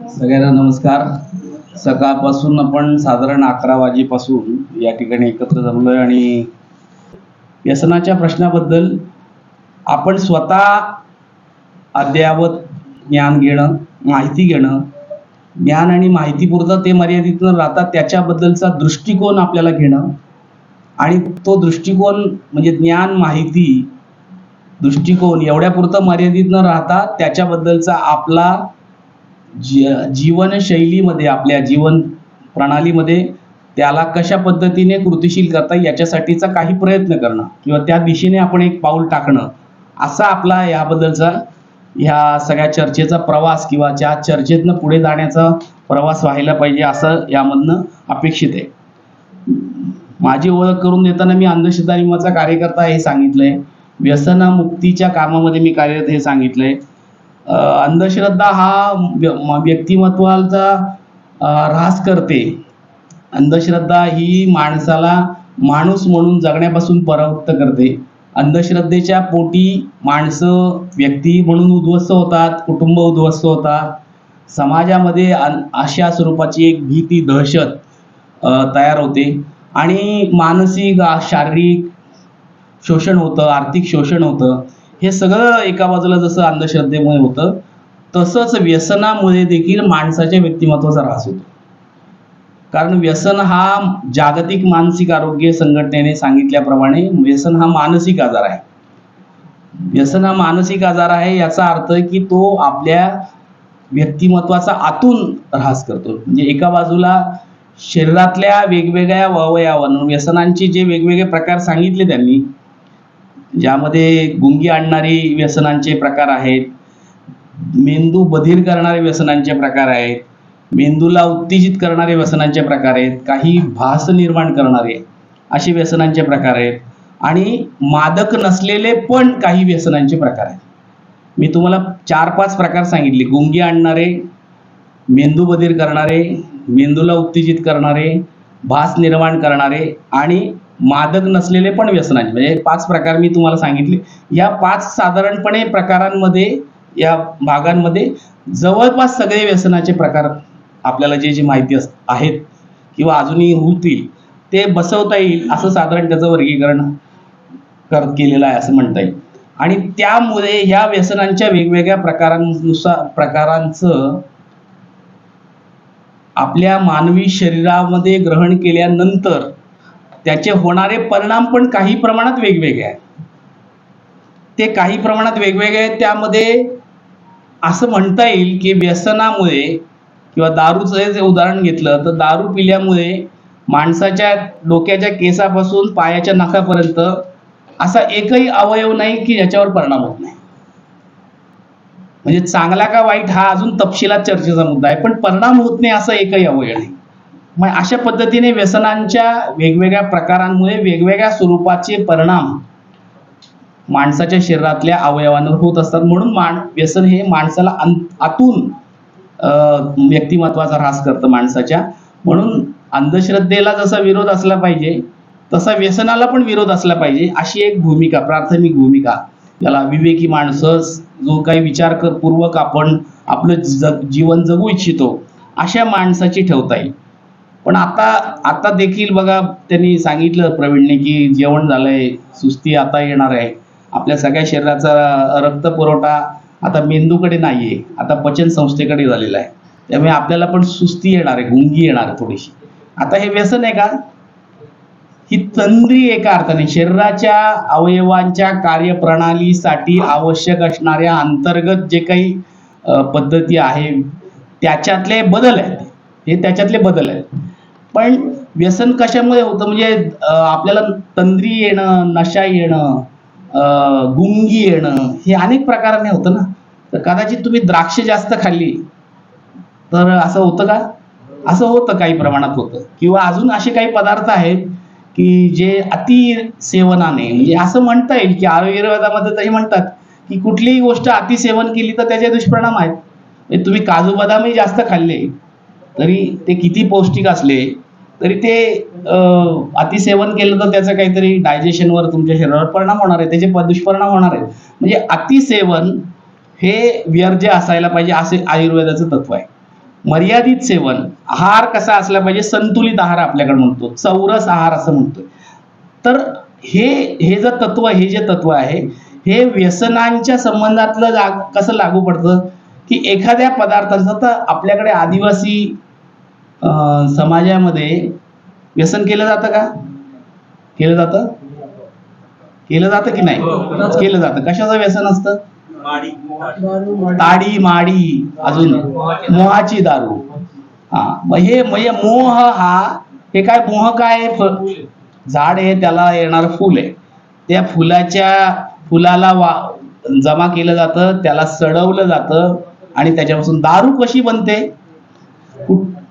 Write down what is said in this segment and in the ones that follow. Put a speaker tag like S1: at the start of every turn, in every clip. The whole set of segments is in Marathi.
S1: सगळ्यांना नमस्कार. सकाळपासून आपण साधारण 11 वाजेपासून या ठिकाणी एकत्र जमलोय आणि व्यसनाच्या प्रश्नाबद्दल आपण स्वतः अद्ययावत ज्ञान घेणं, माहिती घेणं, ज्ञान आणि माहितीपुरतं ते मर्यादित न राहता त्याच्याबद्दलचा दृष्टिकोन आपल्याला घेणं आणि तो दृष्टिकोन म्हणजे ज्ञान, माहिती, दृष्टिकोन एवढ्यापुरतं मर्यादित न राहता त्याच्याबद्दलचा आपला जीवनशैलीमध्ये, आपल्या जीवन प्रणालीमध्ये त्याला कशा पद्धतीने कृतीशील करता येईल याच्यासाठीचा काही प्रयत्न करणं किंवा त्या दिशेने आपण एक पाऊल टाकणं, असा आपला याबद्दलचा ह्या सगळ्या चर्चेचा प्रवास किंवा ज्या चर्चेतनं पुढे जाण्याचा प्रवास व्हायला पाहिजे असं यामधनं अपेक्षित आहे. माझी ओळख करून देताना मी अंधश्रद्धा नियमाचा कार्यकर्ता हे सांगितलंय, व्यसनमुक्तीच्या कामामध्ये मी कार्यरत हे सांगितलंय. अंधश्रद्धा हा व्यक्तिमत्वाचा ऱ्हास करते. अंधश्रद्धा ही माणसाला माणूस म्हणून जगण्यापासून परावृत्त करते. अंधश्रद्धेच्या पोटी माणसं व्यक्ती म्हणून उद्ध्वस्त होतात, कुटुंब उद्ध्वस्त होतात, समाजामध्ये अशा स्वरूपाची एक भीती, दहशत तयार होते आणि मानसिक, शारीरिक शोषण होतं, आर्थिक शोषण होतं. हे सगळं एका बाजूला जसं अंधश्रद्धेमुळे होतं, तसंच व्यसनामुळे देखील माणसाच्या व्यक्तिमत्वाचा ऱ्हास होतो. कारण व्यसन हा जागतिक मानसिक आरोग्य संघटनेने सांगितल्याप्रमाणे व्यसन हा मानसिक आजार आहे. व्यसन हा मानसिक आजार आहे याचा अर्थ की तो आपल्या व्यक्तिमत्वाचा आतून ऱ्हास करतो. म्हणजे एका बाजूला शरीरातल्या वेगवेगळ्या अवयवांवर व्यसनांचे जे वेगवेगळे प्रकार सांगितले त्यांनी, ज्यामध्ये गुंगी आणणारी व्यसनांचे प्रकार आहेत, मेंदू बधीर करणारे व्यसनांचे प्रकार आहेत, मेंदूला उत्तेजित करणारे व्यसनांचे प्रकार आहेत, काही भास निर्माण करणारे असे व्यसनांचे प्रकार आहेत आणि मादक नसलेले पण काही व्यसनांचे प्रकार आहेत. मी तुम्हाला 4-5 प्रकार सांगितले: गुंगी आणणारे, मेंदू बधीर करणारे, मेंदूला उत्तेजित करणारे, भास निर्माण करणारे आणि मादक नसलेले पण व्यसनांचे, म्हणजे 5 प्रकार मी तुम्हाला सांगितले. या 5 साधारणपणे प्रकारांमध्ये, या भागांमध्ये जवळपास सगळे व्यसनाचे प्रकार आपल्याला जे माहिती आहेत किंवा अजूनही होतील ते बसवता येईल असं साधारण त्याचं वर्गीकरण केलेलं आहे असं म्हणता येईल. आणि त्यामुळे ह्या व्यसनांच्या वेगवेगळ्या प्रकारांचं आपल्या मानवी शरीरामध्ये ग्रहण केल्यानंतर त्याचे होणारे परिणाम पण काही प्रमाणात वेगवेगळे आहेत. ते काही प्रमाणात वेगवेगळे आहेत. त्यामध्ये असं म्हणता येईल की व्यसनामुळे किंवा दारूचं जे उदाहरण घेतलं तर दारू पिल्यामुळे माणसाच्या डोक्याच्या केसापासून पायाच्या नखापर्यंत असा एकही अवयव नाही की ज्याच्यावर परिणाम होत नाही. म्हणजे चांगला का वाईट हा अजून तपशिलात चर्चेचा मुद्दा आहे, पण परिणाम होत नाही असं एकही अवयव नाही. मग अशा पद्धतीने व्यसनांच्या वेगवेगळ्या प्रकारांमुळे वेगवेगळ्या स्वरूपाचे परिणाम माणसाच्या शरीरातल्या अवयवांवर होत असतात. म्हणून व्यसन हे माणसाला आतून व्यक्तिमत्वाचा ऱ्हास करतं माणसाच्या. म्हणून अंधश्रद्धेला जसा विरोध असला पाहिजे तसा व्यसनाला पण विरोध असला पाहिजे, अशी एक भूमिका, प्राथमिक भूमिका, याला विवेकी माणसं जो काही विचारपूर्वक आपण आपलं जीवन जगू इच्छितो अशा माणसाची ठेवता येईल. पण आता देखील बघा, त्यांनी सांगितलं प्रवीणने की जेवण झालंय, सुस्ती आता येणार आहे, आपल्या सगळ्या शरीराचा रक्तपुरवठा आता मेंदूकडे नाहीये, आता पचन संस्थेकडे झालेला आहे. त्यामुळे आपल्याला पण सुस्ती येणार आहे, गुंगी येणार आहे थोडीशी. आता हे व्यसन आहे का? ही तंद्री एका अर्थाने शरीराच्या अवयवांच्या कार्यप्रणालीसाठी आवश्यक असणाऱ्या अंतर्गत जे काही पद्धती आहे त्याच्यातले बदल आहेत, हे त्याच्यातले बदल आहेत. पण व्यसन कशामुळे होतं? म्हणजे आपल्याला तंद्री येणं, नशा येणं, गुंगी येणं हे अनेक प्रकाराने होतं ना. तर कदाचित तुम्ही द्राक्ष जास्त खाल्ली तर असं होतं का? असं होतं, काही प्रमाणात होतं. किंवा अजून असे काही पदार्थ आहेत की जे अति सेवनाने, म्हणजे असं म्हणता येईल की आयुर्वेदामध्ये तरी म्हणतात की कुठलीही गोष्ट अतिसेवन केली तर त्याचे दुष्परिणाम आहेत. म्हणजे तुम्ही काजू बदामही जास्त खाल्ले तरी ते किती पौष्टिक असले तरी ते अतिसेवन केलं तर त्याचं काहीतरी डायजेशनवर, तुमच्या शरीरावर परिणाम होणार आहे, त्याचे दुष्परिणाम होणार आहेत. म्हणजे अतिसेवन हे वर्ज्य असायला पाहिजे असे आयुर्वेदाचं तत्व आहे. मर्यादित सेवन, आहार कसा असला पाहिजे, संतुलित आहार आपल्याकडे म्हणतो, चौरस आहार असं म्हणतोय. तर हे जे तत्व आहे हे व्यसनांच्या संबंधातलं कसं लागू पडतं की एखाद्या पदार्थांचं, तर आपल्याकडे आदिवासी समाजामध्ये व्यसन केलं जातं का? केलं जातं की नाही? केलं जातं. कशाचं व्यसन असतं? ताडी, माडी, अजून मोहाची दारू. मग हे म्हणजे मोह हे काय, मोह काय? झाड आहे, त्याला येणार फुल आहे, त्या फुलाला जमा केलं जातं, त्याला सडवलं जातं आणि त्याच्यापासून दारू कशी बनते?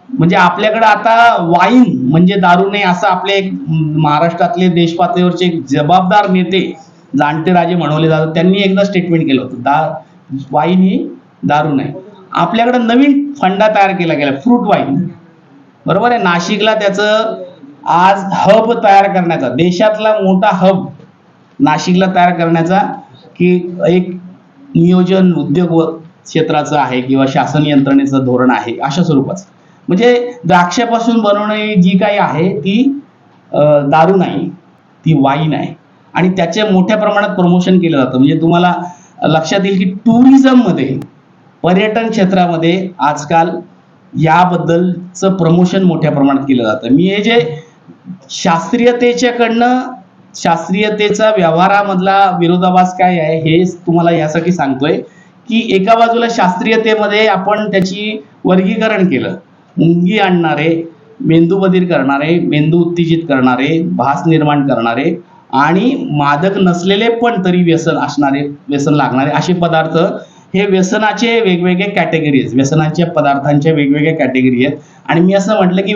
S1: म्हणजे आपल्याकडे आता वाईन म्हणजे दारू नाही असं आपले एक महाराष्ट्रातले देशपातळीवरचे एक जबाबदार नेते, जाणते राजे म्हणवले जातात, त्यांनी एकदा स्टेटमेंट केलं होतं, वाईन ही दारू नाही. आपल्याकडे नवीन फंडा तयार केला गेला, फ्रूट वाईन. बरोबर आहे. नाशिकला त्याचं आज हब तयार करण्याचा, देशातला मोठा हब नाशिकला तयार करण्याचा की एक नियोजन उद्योग क्षेत्राचं आहे किंवा शासन यंत्रणेचं धोरण आहे अशा स्वरूपाचं. म्हणजे द्राक्षापासून बनवणारी जी काही आहे ती दारू नाही, ती वाईन आहे आणि त्याचे मोठ्या प्रमाणात प्रमोशन केलं जातं. म्हणजे तुम्हाला लक्षात येईल की टुरिझममध्ये, पर्यटन क्षेत्रामध्ये आजकाल याबद्दलचं प्रमोशन मोठ्या प्रमाणात केलं जातं. मी हे जे शास्त्रीयतेचा व्यवहारामधला विरोधाभास काय आहे हे तुम्हाला यासाठी सांगतोय की एका बाजूला शास्त्रीयतेमध्ये आपण त्याची वर्गीकरण केलं, मुंगी आणणारे, मेंदू बधीर करणारे, मेंदू उत्तेजित करणारे, भास निर्माण करणारे आणि मादक नसलेले पण तरी व्यसन लागणारे असे पदार्थ, हे व्यसनाचे वेगवेगळे कॅटेगरी आहेत, व्यसनाच्या पदार्थांच्या वेगवेगळ्या कॅटेगरी आहेत. आणि मी असं म्हटलं की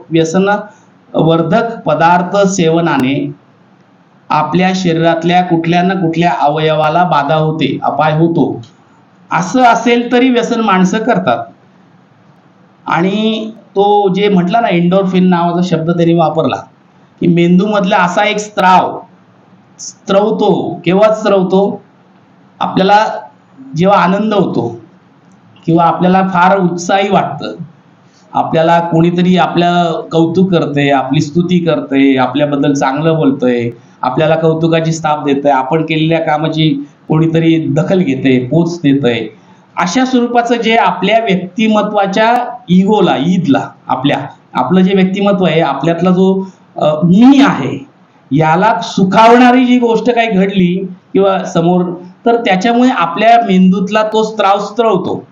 S1: व्यसनवर्धक पदार्थ सेवनाने आपल्या शरीरातल्या कुठल्या ना कुठल्या अवयवाला बाधा होते, अपाय होतो. असं असेल तरी व्यसन माणसं करतात. आणि तो जे म्हटला ना, एंडोर्फिन नावाचा शब्द त्यांनी वापरला की मेंदूमधला असा एक स्त्रवतो. केव्हा स्त्रवतो? आपल्याला जेव्हा आनंद होतो किंवा आपल्याला फार उत्साही वाटतं, आपल्याला कोणीतरी आपलं कौतुक करते, आपली स्तुती करते, आपल्याबद्दल चांगलं बोलतंय, आपल्याला कौतुकाची स्थाप देतंय, आपण केलेल्या कामाची कोणीतरी दखल घेते, पोच देतंय, अशा स्वरूपाचं जे आपल्या व्यक्तिमत्वाच्या ईदला आपलं जे व्यक्तिमत्व आहे, आपल्यातला जो मी आहे, याला सुखावणारी जी गोष्ट काही घडली किंवा समोर, तर त्याच्यामुळे आपल्या मेंदूतला तो स्त्रवतो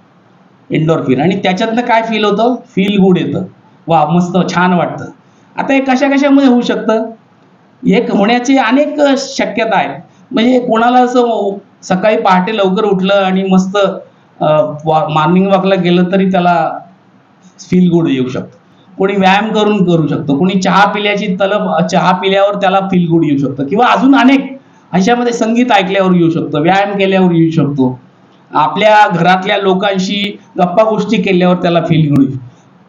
S1: एंडोर्फिन आणि त्याच्यातनं काय फील होतं? फील गुड येतं. वा, मस्त, छान वाटतं. आता हे कशामुळे होऊ शकतं? एक होण्याची अनेक शक्यता आहेत. म्हणजे कोणाला असं सकाळी पहाटे लवकर उठलं आणि मस्त मॉर्निंग वॉकला गेलं तरी त्याला फील गुड येऊ शकतं. कोणी व्यायाम करू शकतो, कोणी चहा पिल्यावर त्याला फील गुड येऊ शकतं, किंवा अजून अनेक अशामध्ये संगीत ऐकल्यावर येऊ शकतं, व्यायाम केल्यावर येऊ शकतो, आपल्या घरातल्या लोकांशी गप्पा गोष्टी केल्यावर त्याला फील गुड.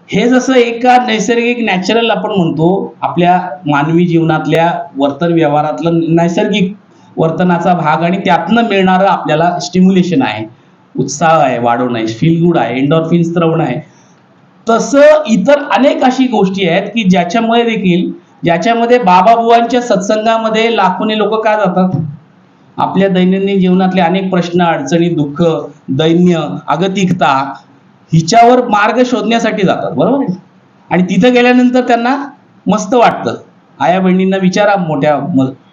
S1: हे जसं एका नैसर्गिक, नॅचरल आपण म्हणतो, आपल्या मानवी जीवनातल्या वर्तन व्यवहारातलं नैसर्गिक वर्तनाचा भाग आणि त्यातनं मिळणारं आपल्याला स्टिम्युलेशन आहे, उत्साह आहे, वाढवणं आहे, फील गुड आहे, एंडोर्फिन स्त्रवणं आहे. तसं इतर अनेक अशी गोष्टी आहेत की ज्याच्यामध्ये बाबाबुवांच्या सत्संगामध्ये लाखोनी लोक का जातात? आपल्या दैनंदिन जीवनातले अनेक प्रश्न, अडचणी, दुःख, दैन्य, अगतिकता हिच्यावर मार्ग शोधण्यासाठी जातात. बरोबर आहे. आणि तिथं गेल्यानंतर त्यांना मस्त वाटतं. आया बहिणींना विचारा मोठ्या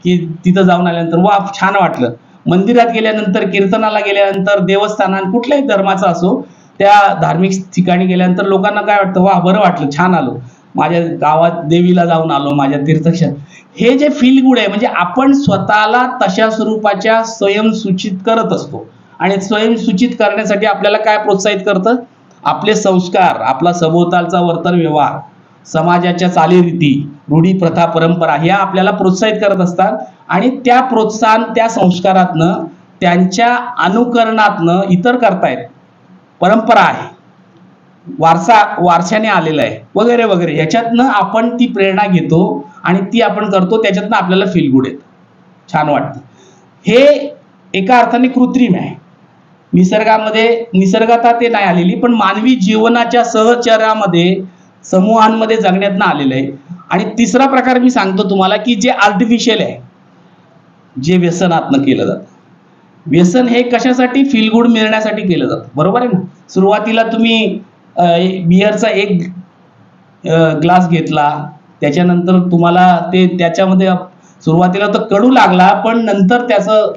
S1: की तिथं जाऊन आल्यानंतर वा छान वाटलं. मंदिरात गेल्यानंतर, कीर्तनाला गेल्यानंतर, देवस्थानात कुठल्याही धर्माचा असो, त्या धार्मिक ठिकाणी गेल्यानंतर लोकांना काय वाटतं? वा, बरं वाटलं, छान आलो, माझ्या गावात देवीला जाऊन आलो, माझ्या तीर्थक्षेत्र. हे जे फील गुड आहे, म्हणजे आपण स्वतःला तशा स्वरूपाच्या स्वयंसूचित करत असतो. आणि स्वयंसूचित करण्यासाठी आपल्याला काय प्रोत्साहित करतं? आपले संस्कार, आपला सभोवतालचा वर्तन व्यवहार, समाजाच्या चालीरीती, रूढी, प्रथा, परंपरा ह्या आपल्याला प्रोत्साहित करत असतात. आणि त्या प्रोत्साहन, त्या संस्कारातनं, त्यांच्या अनुकरणातनं इतर करतायत. परंपरा आहे, वारशाने आलेला आहे, वगैरे वगैरे, याच्यातनं आपण ती प्रेरणा घेतो आणि ती आपण करतो, त्याच्यातनं आपल्याला फील गुड येतं, छान वाटतं. हे एका अर्थाने कृत्रिम आहे. निसर्गात ते नाही आलेली, पण मानवी जीवनाच्या सहचर्यामध्ये समूहांमध्ये जगण्यातनं आलेलं आहे. आणि तिसरा प्रकार मी सांगतो तुम्हाला की जे आर्टिफिशियल आहे, जे व्यसनातनं केलं जातं. व्यसन हे कशासाठी? फील गुड मिळण्यासाठी केलं जातं, बरोबर आहे ना. सुरुवातीला तुम्ही बिअरचा एक ग्लास घेतला, त्याच्यानंतर तुम्हाला ते त्याच्यामध्ये सुरुवातीला तर कडू लागला, पण नंतर त्याचं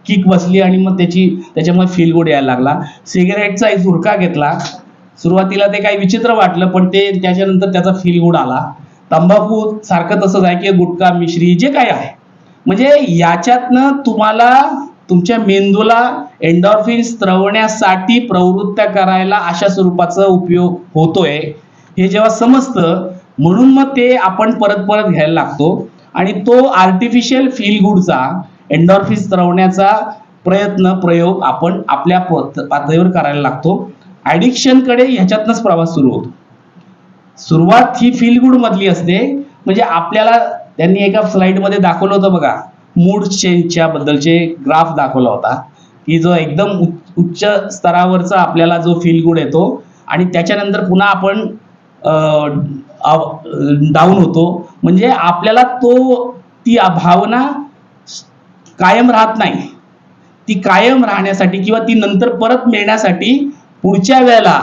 S1: किक बसली आणि मग त्याच्यामुळे फील गुड यायला लागला. सिगारेटचा एक झुरका घेतला, सुरुवातीला ते काही विचित्र वाटलं, पण त्याच्यानंतर त्याचा फील गुड आला. तंबाखू सारखं तसंच आहे की गुटखा, मिश्री, जे काय आहे, म्हणजे याच्यातनं तुम्हाला तुमच्या मेंदूला एंडॉर्फिन स्त्रवण्यासाठी प्रवृत्त करायला अशा स्वरूपाचा उपयोग होतोय, हे जेव्हा समजतं, म्हणून मग ते आपण परत परत घ्यायला लागतो. आणि तो आर्टिफिशियल फील गुडचा, एंडॉर्फिन स्त्रवण्याचा प्रयोग आपण आपल्या पातळीवर करायला लागतो. ऍडिक्शनकडे ह्याच्यातनंच प्रवास सुरू होतो. सुरुवात ही फील गुड मधली असते. म्हणजे आपल्याला त्यांनी एका स्लाइडमध्ये दाखवलं होतं बघा, मूड चेंजच्या बद्दलचे ग्राफ दाखवला होता की जो एकदम उच्च स्तरावरचा आपल्याला जो फील गुड येतो आणि त्याच्यानंतर पुन्हा आपण डाऊन होतो. म्हणजे आपल्याला ती भावना कायम राहत नाही. ती कायम राहण्यासाठी किंवा ती नंतर परत मिळण्यासाठी पुढच्या वेळेला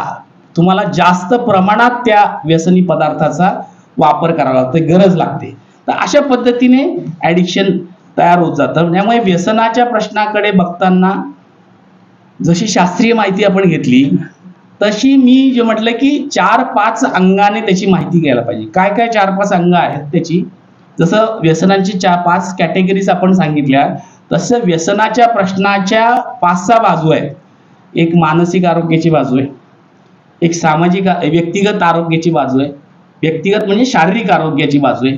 S1: तुम्हाला जास्त प्रमाणात त्या व्यसनी पदार्थाचा वापर करावा लागतो, गरज लागते. तर अशा पद्धतीने ऍडिक्शन तयार होत जातं. त्यामुळे व्यसनाच्या प्रश्नाकडे बघताना जशी शास्त्रीय माहिती आपण घेतली, तशी मी जे म्हटलं की 4-5 अंगाने त्याची माहिती घ्यायला पाहिजे. काय काय 4-5 अंग आहेत त्याची? जसं व्यसनांची 5 कॅटेगरीज आपण सांगितल्या, तसं व्यसनाच्या प्रश्नाच्या 5-6 बाजू आहेत. एक मानसिक आरोग्याची बाजू आहे, एक व्यक्तिगत आरोग्याची बाजू आहे, व्यक्तिगत म्हणजे शारीरिक आरोग्याची बाजू आहे,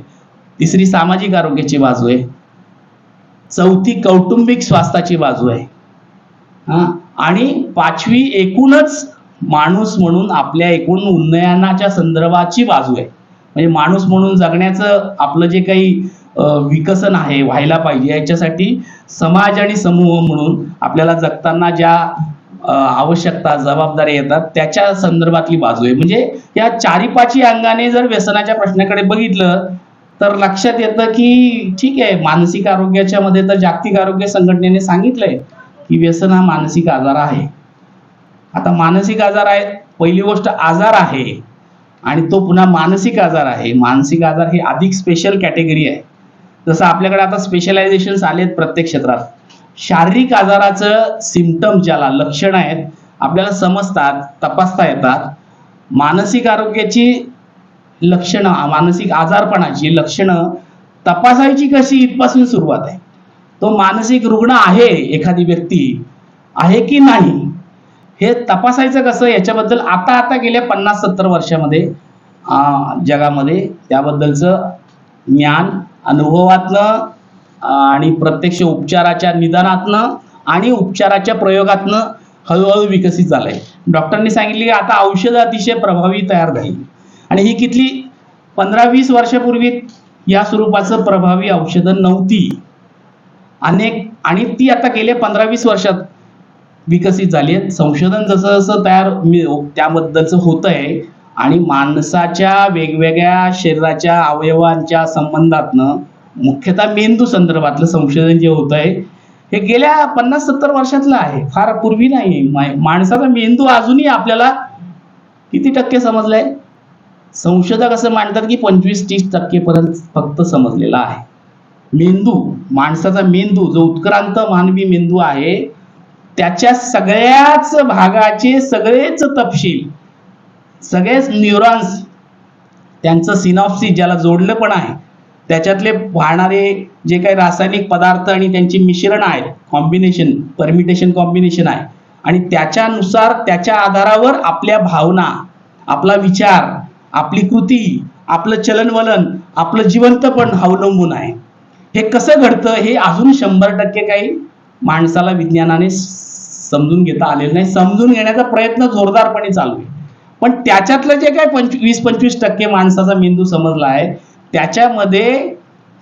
S1: तिसरी सामाजिक आरोग्याची बाजू आहे, चौथी कौटुंबिक स्वास्थ्याची बाजू आहे, आणि 5वी एकूणच माणूस म्हणून आपल्या एकूण उन्नयनाच्या संदर्भाची बाजू आहे. म्हणजे माणूस म्हणून जगण्याचं आपलं जे काही विकसन आहे, व्हायला पाहिजे, याच्यासाठी समाज आणि समूह म्हणून आपल्याला जगताना ज्या आवश्यकता, जबाबदारी येतात, त्याच्या संदर्भातली बाजू आहे. म्हणजे या 4-5 अंगाने जर व्यसनाच्या प्रश्नाकडे बघितलं तर लक्षात येतं की ठीक आहे, मानसिक आरोग्याच्या मध्ये तर जागतिक आरोग्य संघटनेने सांगितलंय की व्यसन हा मानसिक आजार आहे. आता मानसिक आजार आहे, पहिली गोष्ट आजार आहे आणि तो पुन्हा मानसिक आजार आहे. मानसिक आजार ही अधिक स्पेशल कॅटेगरी आहे. जसं आपल्याकडे आता स्पेशलायझेशन आलेत प्रत्येक क्षेत्रात. शारीरिक आजाराचं सिम्पटम, ज्याला लक्षणं आहेत, आपल्याला समजतात, तपासता येतात. मानसिक आरोग्याची लक्षणं, मानसिक आजारपणाची लक्षणं तपासायची कशी, इथपासून सुरुवात आहे. तो मानसिक रुग्ण आहे, एखादी व्यक्ती आहे की नाही, हे तपासायचं कसं, याच्याबद्दल आता गेल्या 50-70 वर्षामध्ये जगामध्ये त्याबद्दलचं ज्ञान अनुभवातनं आणि प्रत्यक्ष उपचाराच्या निदानातनं आणि उपचाराच्या प्रयोगातनं हळूहळू विकसित झालंय. डॉक्टरांनी सांगितले की आता औषधं अतिशय प्रभावी तयार झाली, आणि ही किती 15-20 वर्षापूर्वी या स्वरूपाचं प्रभावी औषधं नव्हती आणि ती आता गेल्या 15-20 वर्षात विकसित झाली आहेत. संशोधन जसं जसं त्याबद्दलचं होत आहे आणि माणसाच्या वेगवेगळ्या शरीराच्या अवयवांच्या संबंधातनं, मुख्यतः मेंदू संदर्भातलं संशोधन जे होत आहे, हे गेल्या 50-70 वर्षातलं आहे, फार पूर्वी नाही. माणसाचा मेंदू अजूनही आपल्याला किती टक्के समजलाय? संशोधक असं मानतात की 25-30% पर्यंत फक्त समजलेला आहे. मेंदू, माणसाचा मेंदू जो उत्क्रांत मानवी मेंदू आहे, त्याच्या सगळ्याच भागाचे सगळेच तपशील, सगळेच न्यूरॉन्स, त्यांचं सिनॉप्सिस ज्याला जोडलं पण आहे, त्याच्यातले वाहणारे जे काही रासायनिक पदार्थ आणि त्यांची मिश्रण आहे, कॉम्बिनेशन, परमिटेशन कॉम्बिनेशन आहे, आणि त्याच्यानुसार, त्याच्या आधारावर आपल्या भावना, आपला विचार, आपली कृती, आपलं चलनवलन, आपलं जिवंतपण अवलंबून आहे. हे कसं घडतं हे अजून 100% काही माणसाला विज्ञानाने समजून घेता आलेलं नाही. समजून घेण्याचा प्रयत्न जोरदारपणे चालू आहे. पण त्याच्यातलं जे काही 20-25% माणसाचा मेंदू समजला आहे, त्याच्यामध्ये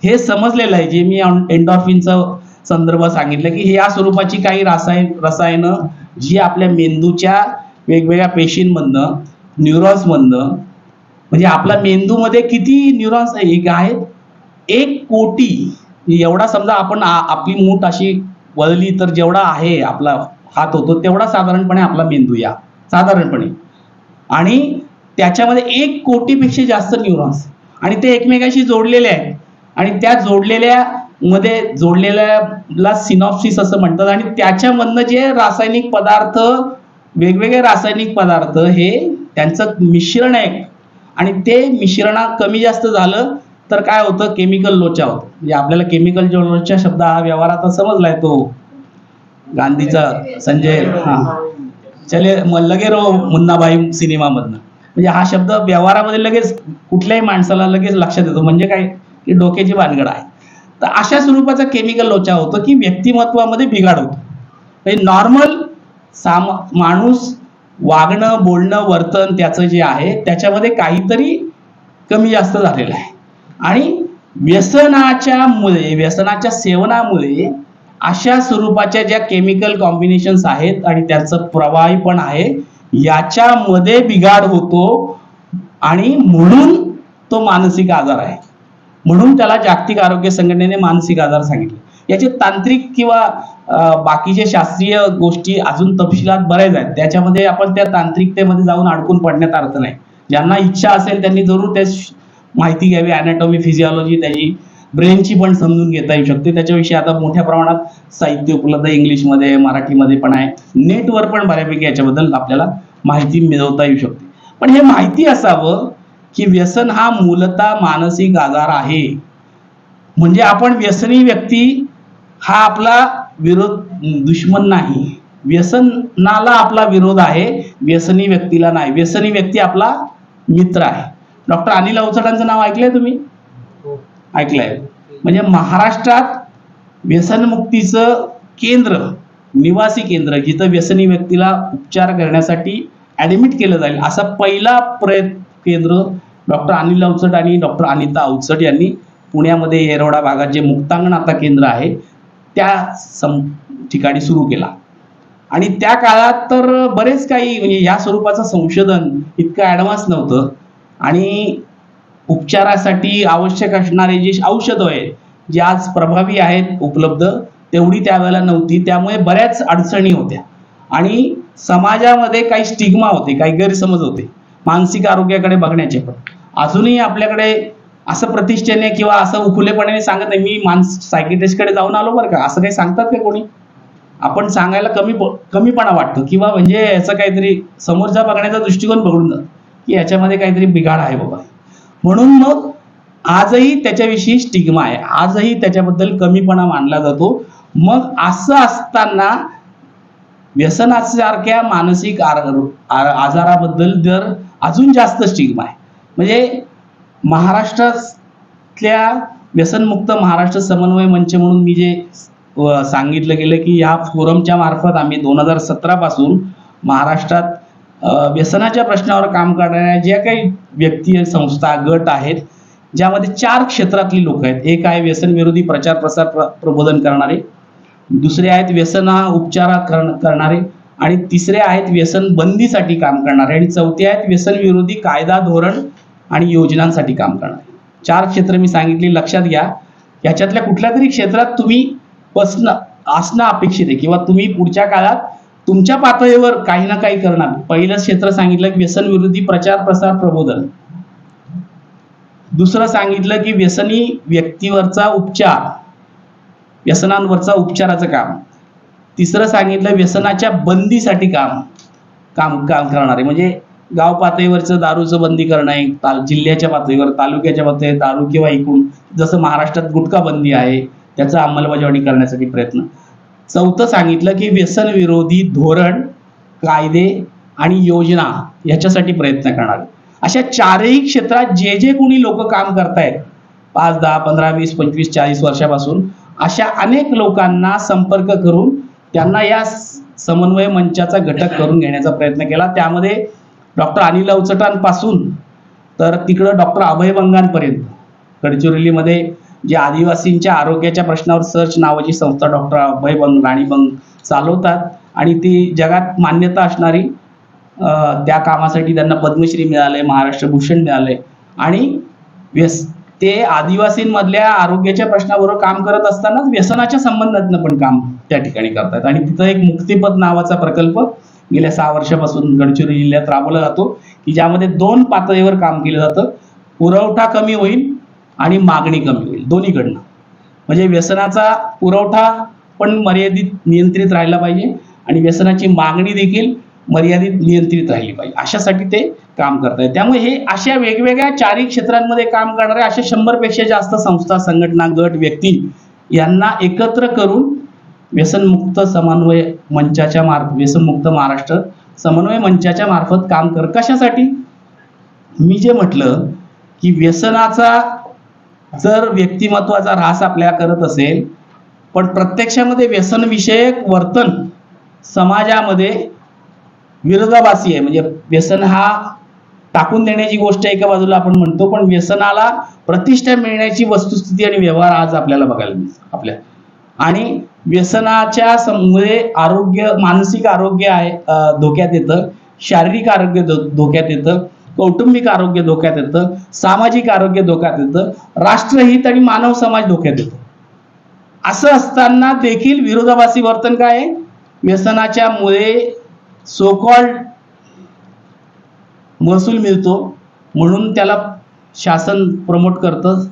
S1: हे समजलेलं आहे, जे मी एंडॉर्फिनचं संदर्भ सांगितलं की या स्वरूपाची काही रसायनं जी आपल्या मेंदूच्या वेगवेगळ्या पेशींमधनं, न्यूरॉन्समधनं, म्हणजे आपल्या मेंदूमध्ये किती न्यूरॉन्स आहेत? 1 कोटी. एवढा समजा आपण आपली मूठ अशी वळली तर जेवढा आहे आपला हात होतो तेवढा साधारणपणे आपला मेंदू या साधारणपणे, आणि त्याच्यामध्ये 1 कोटीपेक्षा जास्त न्यूरॉन्स, आणि ते एकमेकांशी जोडलेले आहेत, आणि त्या जोडलेल्याला सिनॉप्सिस असं म्हणतात. आणि त्याच्यामधनं जे रासायनिक पदार्थ, वेगवेगळे रासायनिक पदार्थ, हे त्यांचं मिश्रण आहे, आणि ते मिश्रण कमी जास्त झालं तर काय होतं? केमिकल लोचा होतो. म्हणजे आपल्याला केमिकल लोचा शब्द हा व्यवहारात समजलाय, तो गांधीचा संजय चले लगे रो मुन्नाभाई सिनेमामधनं. म्हणजे हा शब्द व्यवहारामध्ये लगेच कुठल्याही माणसाला लगेच लक्षात येतो. म्हणजे काय की डोक्याची भानगड आहे. तर अशा स्वरूपाचा केमिकल लोचा होतो की व्यक्तिमत्वामध्ये बिघाड होतो. म्हणजे नॉर्मल माणूस वागणं, बोलणं, वर्तन त्याचं जे आहे त्याच्यामध्ये काहीतरी कमी जास्त झालेलं आहे. आणि व्यसनाच्या सेवनामुळे अशा स्वरूपाच्या ज्या केमिकल कॉम्बिनेशन्स आहेत आणि त्याचं प्रवाही पण आहे, याच्यामध्ये बिघाड होतो, आणि म्हणून तो मानसिक आजार आहे. म्हणून त्याला जागतिक आरोग्य संघटनेने मानसिक आजार सांगितले. याचे तांत्रिक किंवा बाकीचे शास्त्रीय गोष्टी अजून तपशिलात बऱ्याच आहेत. त्याच्यामध्ये आपण त्या तांत्रिकतेमध्ये जाऊन अडकून पडण्यात अर्थ नाही. ज्यांना इच्छा असेल त्यांनी जरूर त्या माहिती घ्यावी. अॅनाटॉमी, फिजिओलॉजी, त्याची ब्रेनची पण समजून घेता येऊ शकते. त्याच्याविषयी आता मोठ्या प्रमाणात साहित्य उपलब्ध, इंग्लिशमध्ये, मराठीमध्ये पण आहे. नेटवर पण बऱ्यापैकी याच्याबद्दल आपल्याला माहिती मिळवता येऊ शकते. पण हे माहिती असावं की व्यसन हा मूलतः मानसिक आजार आहे. म्हणजे आपण व्यसनी व्यक्ती हा आपला दुश्मन नाही. व्यसनाला आपला विरोध आहे, व्यसनी व्यक्तीला नाही. व्यसनी व्यक्ती आपला मित्र आहे. डॉक्टर अनिल अवचटांचं नाव ऐकलंय तुम्ही? ऐकलंय. म्हणजे महाराष्ट्रात व्यसनमुक्तीचं केंद्र, निवासी केंद्र, जिथं व्यसनी व्यक्तीला उपचार करण्यासाठी ऍडमिट केलं जाईल, असा पहिला केंद्र डॉक्टर अनिल अवचट आणि डॉक्टर अनिता अवचट यांनी पुण्यामध्ये येरवडा भागात जे मुक्तांगण आता केंद्र आहे त्या ठिकाणी सुरू केला. आणि त्या काळात तर बरेच काही, म्हणजे या स्वरूपाचं संशोधन इतकं ऍडव्हान्स नव्हतं, आणि उपचारासाठी आवश्यक असणारे जे औषधं आहेत जे आज प्रभावी आहेत उपलब्ध, तेवढी त्यावेळेला नव्हती. त्यामुळे बऱ्याच अडचणी होत्या, आणि समाजामध्ये काही स्टिग्मा होते, काही गैरसमज होते मानसिक आरोग्याकडे बघण्याचे. पण अजूनही आपल्याकडे असं प्रतिष्ठेने किंवा असं उखुलेपणाने सांगत नाही, मी सायकिट्रिस्टकडे जाऊन आलो बरं का, असं काही सांगतात का कोणी? आपण सांगायला कमीपणा वाटतो, किंवा म्हणजे याचं काहीतरी समोरचा बघण्याचा दृष्टिकोन बघून जातो की याच्यामध्ये काहीतरी बिघाड आहे बाबा. म्हणून मग आजही त्याच्याविषयी स्टिग्मा आहे, आजही त्याच्याबद्दल कमीपणा मानला जातो. मग असं असताना व्यसनासारख्या मानसिक आजाराबद्दल जर अजून जास्त स्टिग्मा आहे. म्हणजे महाराष्ट्रातल्या व्यसनमुक्त महाराष्ट्र समन्वय मंच म्हणून मी जे सांगितलं गेलं की या फोरमच्या मार्फत आम्ही 2017 पासून महाराष्ट्रात व्यसनाच्या प्रश्नावर काम करणाऱ्या ज्या काही व्यक्ती, संस्था, गट आहेत, ज्यामध्ये 4 क्षेत्रातली लोक आहेत. एक आहे व्यसन विरोधी प्रचार प्रसार प्रबोधन करणारे, दुसरे आहेत व्यसन उपचार करणारे, आणि तिसरे आहेत व्यसन बंदीसाठी काम करणारे, आणि चौथे आहेत व्यसन विरोधी कायदा, धोरण आणि योजनांसाठी काम करणारे. 4 क्षेत्र मी सांगितली, लक्षात घ्या. याच्यातल्या कुठल्या तरी क्षेत्रात तुम्ही असणं अपेक्षित आहे, किंवा तुम्ही पुढच्या काळात तुमच्या पातळीवर काही ना काही करणार. पहिलं क्षेत्र सांगितलं की व्यसन विरोधी प्रचार प्रसार प्रबोधन. दुसरं सांगितलं की व्यसनी व्यक्तीवरचा उपचार, व्यसनांवरचा उपचाराचं काम. तिसरं सांगितलं व्यसनाच्या बंदीसाठी काम करणारे, म्हणजे गाव पातळीवरचं दारूचं बंदी करणे, जिल्ह्याच्या पातळीवर, तालुक्याच्या पातळीवर दारू किंवा एकूण, जसं महाराष्ट्रात गुटखा बंदी आहे त्याचा अंमलबजावणी करण्यासाठी प्रयत्न. चौथं सांगितलं की व्यसन विरोधी धोरण, कायदे आणि योजना याच्यासाठी प्रयत्न करणारे. अशा 4ही क्षेत्रात जे जे कोणी लोक काम करतायत 5, 10, 15, 20, 25, 40 वर्षापासून, अशा अनेक लोकांना संपर्क करून त्यांना या समन्वय मंचाचा घटक करून घेण्याचा प्रयत्न केला. त्यामध्ये डॉक्टर अनिल अवचटांपासून तर तिकडं डॉक्टर अभय बंगांपर्यंत, गडचिरोलीमध्ये जे आदिवासींच्या आरोग्याच्या प्रश्नावर सर्च नावाची संस्था डॉक्टर अभय बंग राणी बंग चालवतात आणि ती जगात मान्यता असणारी त्या कामासाठी त्यांना पद्मश्री मिळाले, महाराष्ट्र भूषण मिळाले आणि ते आदिवासींमधल्या आरोग्याच्या प्रश्नाबरोबर काम करत असतानाच व्यसनाच्या संबंधातनं पण काम त्या ठिकाणी करतात. आणि तिथं एक मुक्तिपथ नावाचा प्रकल्प गेल्या 6 वर्षापासून गडचिरोली जिल्ह्यात राबवला जातो की ज्यामध्ये 2 पातळीवर काम केलं जातं. पुरवठा कमी होईल आणि मागणी कमी होईल दोन्हीकडनं. म्हणजे व्यसनाचा पुरवठा पण मर्यादित नियंत्रित राहिला पाहिजे आणि व्यसनाची मागणी देखील मर्यादित नियंत्रित राहिली पाहिजे, अशासाठी ते काम करतायत. त्यामुळे हे अशा वेगवेगळ्या 4 क्षेत्रांमध्ये काम करणाऱ्या अशा 100 पेक्षा जास्त संस्था, संघटना, गट, व्यक्ती यांना एकत्र करून व्यसनमुक्त समन्वय मंचाच्या व्यसनमुक्त महाराष्ट्र समन्वय मंचाच्या मार्फत काम कशासाठी? मी जे म्हटलं की व्यसनाचा जर व्यक्तिमत्वाचा ऱ्हास आपल्या करत असेल, पण प्रत्यक्षामध्ये व्यसनविषयक वर्तन समाजामध्ये विरोधाभासी आहे. म्हणजे व्यसन हा टाकून देण्याची गोष्ट एका बाजूला आपण म्हणतो, पण व्यसनाला प्रतिष्ठा मिळण्याची वस्तुस्थिती आणि व्यवहार आज आपल्याला बघायला मिळतो आपल्या. आणि व्यसनाच्या मुळे आरोग्य, मानसिक आरोग्य आहे धोक्यात येतं, शारीरिक आरोग्य धोक्यात येतं, कौटुंबिक आरोग्य धोक्यात येतं, सामाजिक आरोग्य धोक्यात येतं, राष्ट्रहित आणि मानव समाज धोक्यात येतो. असं असताना देखील विरोधाभासी वर्तन काय आहे? व्यसनाच्या मुळे सो कॉल्ड महसूल मिळतो म्हणून त्याला शासन प्रमोट करतं.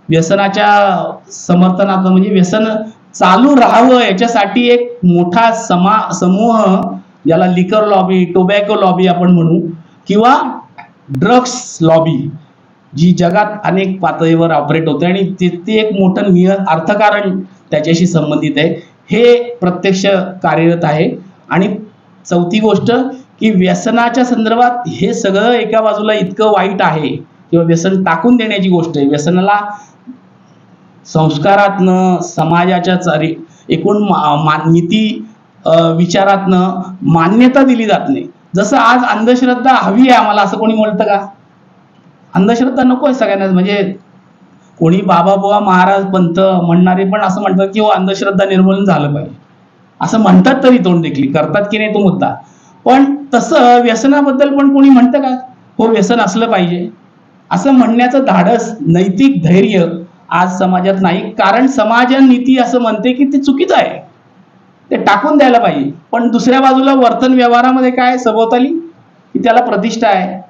S1: व्यसनाच्या समर्थनार्थ म्हणजे व्यसन चालू राहावं याच्यासाठी एक मोठा समूह, ज्याला लिकर लॉबी, टोबॅको लॉबी आपण म्हणू, किंवा ड्रग्स लॉबी, जी जगात अनेक पातळीवर ऑपरेट होते आणि ते एक मोठं अर्थकारण त्याच्याशी संबंधित आहे, हे प्रत्यक्ष कार्यरत आहे. आणि चौथी गोष्ट की व्यसनाच्या संदर्भात हे सगळं एका बाजूला इतकं वाईट आहे किंवा व्यसन टाकून देण्याची गोष्ट आहे, व्यसनाला संस्कारातनं, समाजाच्या एकूण नीती विचारातनं मान्यता दिली जात नाही. जसं आज अंधश्रद्धा हवी आहे आम्हाला असं कोणी म्हणतं का? अंधश्रद्धा नको आहे सगळ्यांना. म्हणजे कोणी बाबा बुवा महाराज पंत म्हणणारे पण असं म्हणतात की हो अंधश्रद्धा निर्मूलन झालं पाहिजे, असं म्हणतात, तरी तोंड देखील करतात की नाही तो मुद्दा. पण तसं व्यसनाबद्दल पण कोणी म्हणतं का हो व्यसन असलं पाहिजे? असं म्हणण्याचं धाडस, नैतिक धैर्य आज समाजात नाही. कारण समाज नीती असं म्हणते की ते चुकीचं आहे, ते टाकून द्यायला पाहिजे. पण दुसऱ्या बाजूला वर्तन व्यवहारामध्ये काय सभोवताली की त्याला प्रतिष्ठा आहे,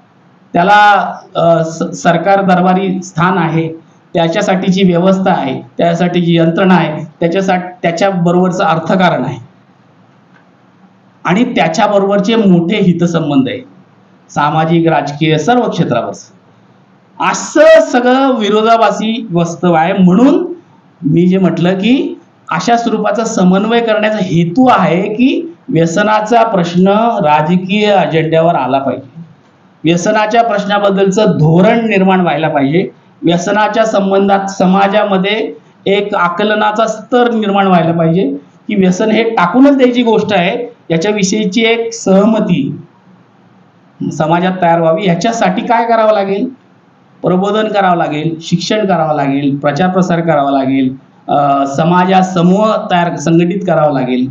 S1: त्याला सरकार दरबारी स्थान आहे, त्याच्यासाठीची व्यवस्था आहे, त्यासाठीची यंत्रणा आहे, त्याच्याबरोबरचं अर्थकारण आहे आणि त्याच्याबरोबरचे मोठे हितसंबंध आहे, सामाजिक, राजकीय, सर्व क्षेत्रावर. असं सगळं विरोधाभासी वास्तव आहे. म्हणून मी जे म्हटलं की अशा स्वरूपाचा समन्वय करण्याचा हेतू आहे की व्यसनाचा प्रश्न राजकीय अजेंड्यावर आला पाहिजे, व्यसनाच्या प्रश्नाबद्दलचं धोरण निर्माण व्हायला पाहिजे, व्यसनाच्या संबंधात समाजामध्ये एक आकलनाचा स्तर निर्माण व्हायला पाहिजे की व्यसन हे टाकूनच द्यायची गोष्ट आहे, याच्याविषयीची एक सहमती समाजात तयार व्हावी. ह्याच्यासाठी काय करावं लागेल? प्रबोधन करावं लागेल, शिक्षण करावं लागेल, प्रचार प्रसार करावा लागेल, समाजात समूह संघटित करावं लागेल,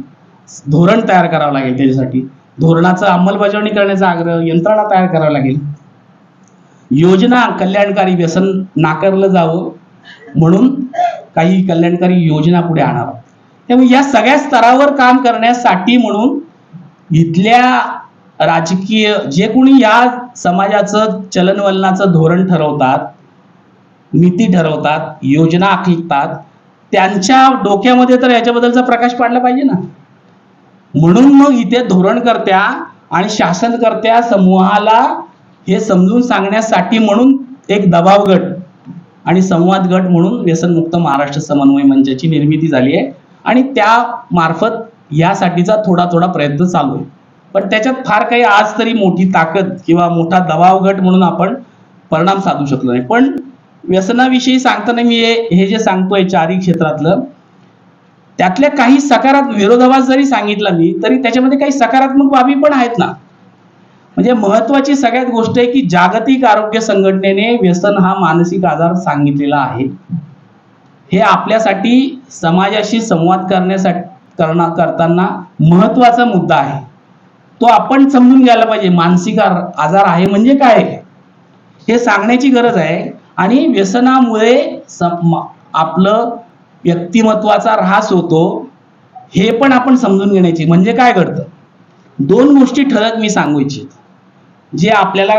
S1: धोरण तयार करावं लागेल, त्याच्यासाठी धोरणाचं अंमलबजावणी करण्याचा आग्रह, यंत्रणा तयार करावी लागेल, योजना कल्याणकारी, व्यसन नाकारलं जावं म्हणून काही कल्याणकारी योजना पुढे आणाव्या. त्यामुळे या सगळ्या स्तरावर काम करण्यासाठी म्हणून इथल्या राजकीय जे कोणी या समाजाचं चलनवलनाचं धोरण ठरवतात, नीती ठरवतात, योजना आखतात, त्यांच्या डोक्यामध्ये तर याच्याबद्दलचा प्रकाश पाडला पाहिजे ना. म्हणून मग इथे धोरणकर्त्या आणि शासनकर्त्या समूहाला हे समजून सांगण्यासाठी म्हणून एक दबाव गट आणि संवाद गट म्हणून व्यसनमुक्त महाराष्ट्र समन्वय मंचाची निर्मिती झाली आहे आणि त्या मार्फत यासाठीचा थोडा थोडा प्रयत्न चालू आहे. पण त्याच्यात फार काही आज तरी मोठी ताकद किंवा मोठा दबाव गट म्हणून आपण परिणाम साधू शकलो नाही. पण व्यसनाविषयी सांगताना मी हे जे सांगतोय 4 क्षेत्रातलं, त्यातल्या काही सकारात्मक, विरोधाभास जरी सांगितला मी तरी त्याच्यामध्ये काही सकारात्मक बाबी पण आहेत ना. म्हणजे महत्वाची सगळ्यात गोष्ट आहे की जागतिक आरोग्य संघटनेने व्यसन हा मानसिक आजार सांगितलेला आहे. हे आपल्यासाठी समाजाशी संवाद करताना महत्वाचा मुद्दा आहे. तो आपण समजून घ्यायला पाहिजे. मानसिक आजार आहे म्हणजे काय हे सांगण्याची गरज आहे. आणि व्यसनामुळे आपलं व्यक्तिमत्वाचा ऱ्हास होतो हे पण आपण समजून घेण्याची. म्हणजे काय घडतं, दोन गोष्टी ठळक मी सांगू इच्छित, जे आपल्याला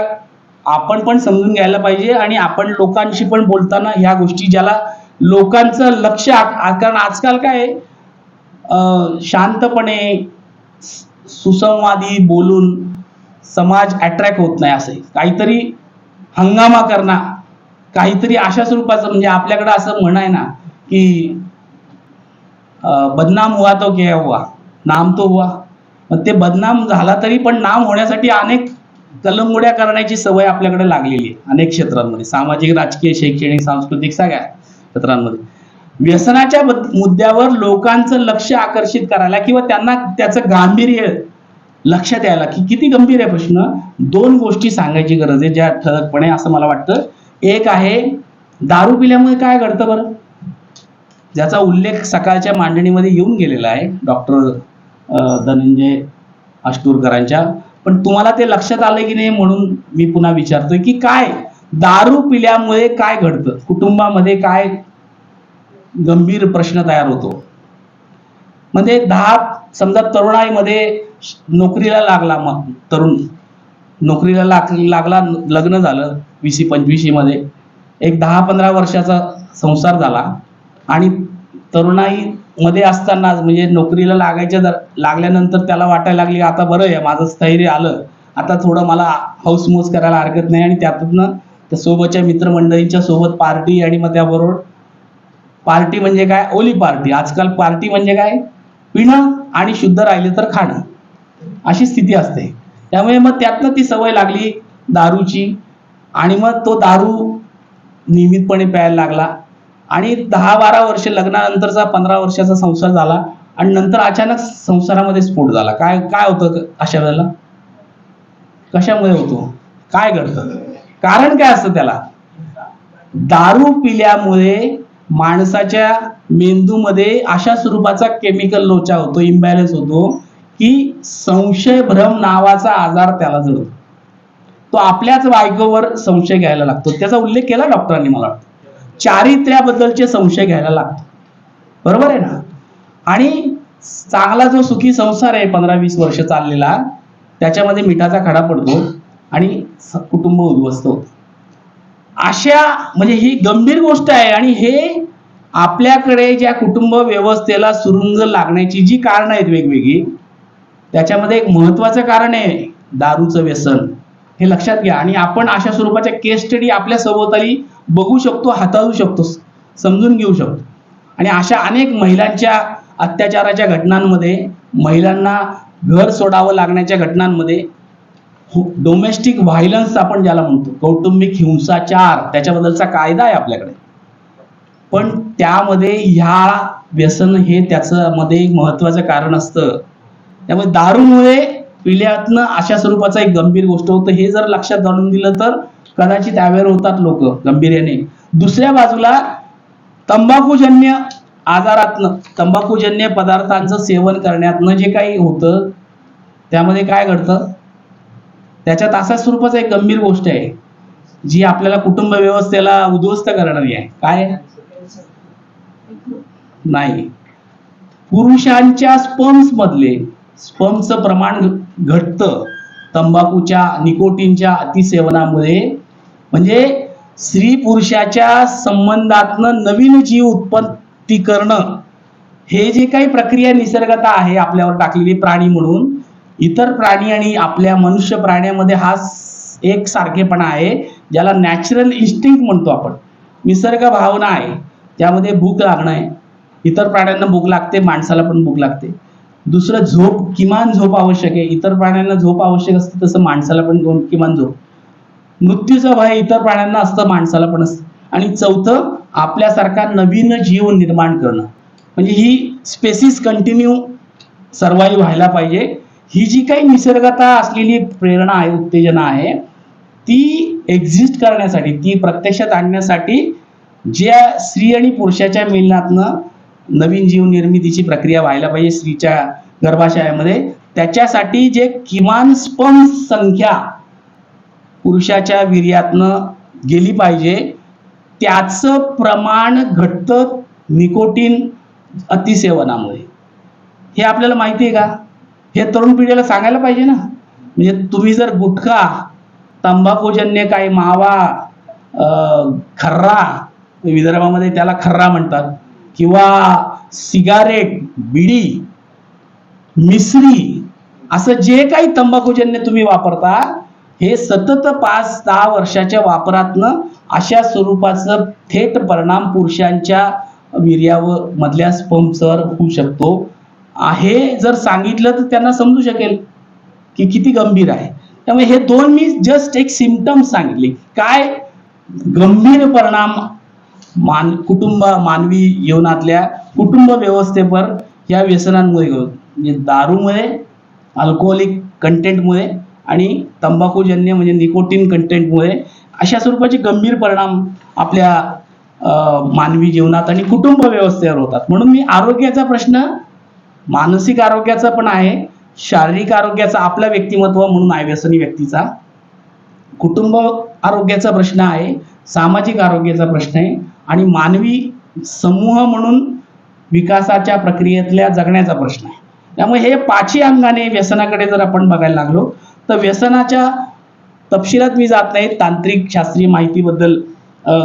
S1: आपण पण समजून घ्यायला पाहिजे आणि आपण लोकांशी पण बोलताना ह्या गोष्टी ज्याला लोकांचं लक्ष कारण आजकाल काय शांतपणे सुसंवादी बोलून समाज अट्रॅक्ट होत नाही. असे काहीतरी हंगामा करणं, काहीतरी अशा स्वरूपाचं, म्हणजे आपल्याकडे असं म्हण आहे ना की बदनाम हुआ तो क्या हुआ, नाम तो हुआ. ते बदनाम झाला तरी पण नाम होण्यासाठी अनेक कलंगुड्या करण्याची सवय आपल्याकडे लागलेली आहे अनेक क्षेत्रांमध्ये, सामाजिक, राजकीय, शैक्षणिक, सांस्कृतिक सगळ्या क्षेत्रांमध्ये. व्यसनाच्या मुद्द्यावर लोकांचं लक्ष आकर्षित करायला किंवा त्यांना त्याचं गांभीर्य लक्षात यायला की किती गंभीर आहे प्रश्न, दोन गोष्टी सांगायची गरज आहे ज्या ठळकपणे असं मला वाटतं. एक आहे दारू पिल्यामुळे काय घडतं बरं, ज्याचा उल्लेख सकाळच्या मांडणीमध्ये येऊन गेलेला आहे डॉक्टर धनंजय अष्टूरकरांच्या. पण तुम्हाला ते लक्षात आलं की नाही म्हणून मी पुन्हा विचारतोय की काय दारू पिल्यामुळे काय घडतं, कुटुंबामध्ये काय गंभीर प्रश्न तयार होतो. म्हणजे समजा तरुणाईमध्ये नोकरीला लागला, मग तरुण नोकरीला लागला, लग्न झालं 20-25 मध्ये, एक 10-15 वर्षाचा संसार झाला आणि तरुणाईमध्ये असताना म्हणजे नोकरीला लागल्यानंतर त्याला वाटायला लागली आता बरं आहे, माझं स्थैर्य आलं, आता थोडं मला हौसमौस करायला हरकत नाही. आणि त्यातून त्या सोबतच्या मित्रमंडळींच्या सोबत पार्टी, आणि मग त्याबरोबर पार्टी म्हणजे काय, ओली पार्टी. आजकाल पार्टी म्हणजे काय, पिणं आणि शुद्ध राहिले तर खाणं, अशी स्थिती असते. त्यामुळे मग त्यातनं ती सवय लागली दारूची, आणि मग तो दारू नियमितपणे प्यायला लागला. आणि 10-12 वर्ष लग्नानंतरचा 15 वर्षाचा संसार झाला आणि नंतर अचानक संसारामध्ये स्फोट झाला. काय काय होतं अशा वेळेला, कशामुळे होतो, काय घडतं, कारण काय असतं त्याला, दारू पिल्यामुळे माणसाच्या मेंदूमध्ये अशा स्वरूपाचा केमिकल लोचा होतो, इम्बॅलन्स होतो की संशय भ्रम नावाचा आजार त्याला जडतो. तो आपल्याच बायकोवर संशय घ्यायला लागतो. त्याचा उल्लेख केला डॉक्टरांनी, मला वाटतं चारित्र्याबद्दलचे संशय घ्यायला लागतो. बरोबर आहे ना. आणि चांगला जो सुखी संसार आहे 15-20 वर्ष चाललेला, त्याच्यामध्ये मिठाचा खडा पडतो आणि कुटुंब उद्ध्वस्त होतं. अशा म्हणजे ही गंभीर गोष्ट आहे. आणि हे आपल्याकडे ज्या कुटुंब व्यवस्थेला सुरुंग लागण्याची जी कारण आहेत वेगवेगळी, त्याच्यामध्ये एक महत्वाचं कारण आहे दारूचं व्यसन, हे लक्षात घ्या. आणि आपण अशा स्वरूपाच्या केस स्टडी आपल्या सभोवताली बघू शकतो, हाताळू शकतो, समजून घेऊ शकतो. आणि अशा अनेक महिलांच्या अत्याचाराच्या घटनांमध्ये, महिलांना घर सोडावं लागण्याच्या घटनांमध्ये, डोमेस्टिक व्हायलन्स आपण ज्याला म्हणतो, कौटुंबिक हिंसाचार, त्याच्याबद्दलचा कायदा आहे आपल्याकडे. पण त्यामध्ये ह्या व्यसन हे त्याचं मध्ये एक महत्वाचं कारण असतं. त्यामुळे दारूमुळे पिल्यातनं अशा स्वरूपाचा एक गंभीर गोष्ट होतं. हे जर लक्षात आणून दिलं तर कदाचित अवेअर होतात लोक गंभीर्याने. दुसऱ्या बाजूला तंबाखूजन्य आजारातनं, तंबाखूजन्य पदार्थांचं सेवन करण्यातनं जे काही होतं त्यामध्ये काय घडतं, त्याच्यात अशा स्वरूपाचा एक गंभीर गोष्ट आहे जी आपल्याला कुटुंब व्यवस्थेला उद्ध्वस्त करणारी आहे. काय नाही, पुरुषांच्या स्पर्म्सचं प्रमाण घटतं तंबाखूच्या, निकोटीनच्या अतिसेवनामुळे. म्हणजे स्त्री पुरुषाच्या संबंधातनं नवीन जीव उत्पत्ती करणं, हे जे काही प्रक्रिया निसर्गता आहे आपल्यावर टाकलेली प्राणी म्हणून, इतर प्राणी आणि आपल्या मनुष्य प्राण्यामध्ये हा एक सारखेपणा आहे ज्याला नॅचरल इन्स्टिंक्ट म्हणतो आपण, निसर्ग भावना आहे. त्यामध्ये भूक लागणं आहे, इतर प्राण्यांना भूक लागते, माणसाला पण भूक लागते. दुसरं झोप, किमान झोप आवश्यक आहे. इतर प्राण्यांना झोप आवश्यक असते तसं माणसाला पण किमान झोप. मृत्यूचं भय इतर प्राण्यांना असतं, माणसाला पण असतं. आणि चौथं, आपल्यासारखा नवीन जीव निर्माण करणं. म्हणजे ही स्पेसिस कंटिन्यू सर्वाइव्ह व्हायला पाहिजे. ही जी काही निसर्गता असलेली प्रेरणा आहे, उत्तेजना आहे, ती एक्झिस्ट करण्यासाठी, ती प्रत्यक्षात आणण्यासाठी ज्या स्त्री आणि पुरुषाच्या मिलनातनं नवीन जीव निर्मितीची प्रक्रिया व्हायला पाहिजे स्त्रीच्या गर्भाशयामध्ये, त्याच्यासाठी जे किमान स्पर्म संख्या पुरुषाच्या वीर्यातनं गेली पाहिजे त्याचं प्रमाण घटतं निकोटीन अतिसेवनामुळे. हे आपल्याला माहिती आहे का? हे तरुण पिढीला सांगायला पाहिजे ना. म्हणजे तुम्ही जर गुटखा, तंबाखूजन्य काही मावा, खर्रा, विदर्भामध्ये त्याला खर्रा म्हणतात, किंवा सिगारेट, बिडी, मिसरी, असं जे काही तंबाखूजन्य तुम्ही वापरता, हे सतत 5-10 वर्षाच्या वापरातनं अशा स्वरूपाचं थेट परिणाम पुरुषांच्या वीर्यावर मधल्या स्पर्मवर होऊ शकतो. हे जर सांगितलं तर त्यांना समजू शकेल की किती गंभीर आहे. त्यामुळे हे दोन मी जस्ट एक सिम्पटम्स सांगितले, काय गंभीर परिणाम मानवी जीवनातल्या कुटुंब व्यवस्थेवर या व्यसनांमुळे म्हणजे दारूमुळे, अल्कोहोलिक कंटेंटमुळे आणि तंबाखूजन्य म्हणजे निकोटीन कंटेंटमुळे अशा स्वरूपाचे गंभीर परिणाम आपल्या मानवी जीवनात आणि कुटुंब व्यवस्थेवर होतात. म्हणून मी आरोग्याचा प्रश्न मानसिक आरोग्याचा पण आहे, शारीरिक आरोग्याचा आपला व्यक्तिमत्व म्हणून आहे व्यसनी व्यक्तीचा, कुटुंब आरोग्याचा प्रश्न आहे, सामाजिक आरोग्याचा प्रश्न आहे आणि मानवी समूह म्हणून विकासाच्या प्रक्रियेतल्या जगण्याचा प्रश्न आहे. त्यामुळे हे पाचही अंगाने व्यसनाकडे जर आपण बघायला लागलो तर व्यसनाच्या तपशिलात मी जात नाही, तांत्रिक शास्त्रीय माहितीबद्दल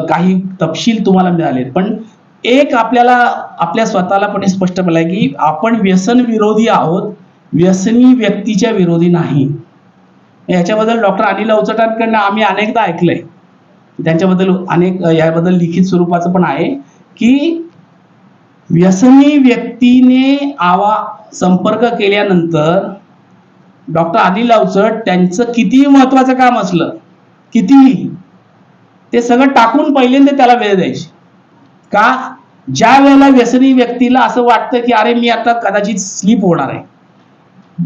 S1: काही तपशील तुम्हाला मिळाले, पण एक आपल्याला आपल्या स्वतःला पण स्पष्ट केलं आहे की आपण व्यसन विरोधी आहोत, व्यसनी व्यक्तीच्या विरोधी नाही. याच्याबद्दल डॉक्टर अनिल अवचटांकडनं आम्ही अनेकदा ऐकलंय, त्यांच्याबद्दल याबद्दल लिखित स्वरूपाचं पण आहे की व्यसनी व्यक्तीने संपर्क केल्यानंतर डॉक्टर अनिल अवचट त्यांचं कितीही महत्वाचं काम असलं, कितीही, ते सगळं टाकून पहिल्यांदा त्याला वेळ द्यायचे. का? ज्या वेळेला व्यसनी व्यक्तीला असं वाटतं की अरे मी आता कदाचित स्लीप होणार आहे,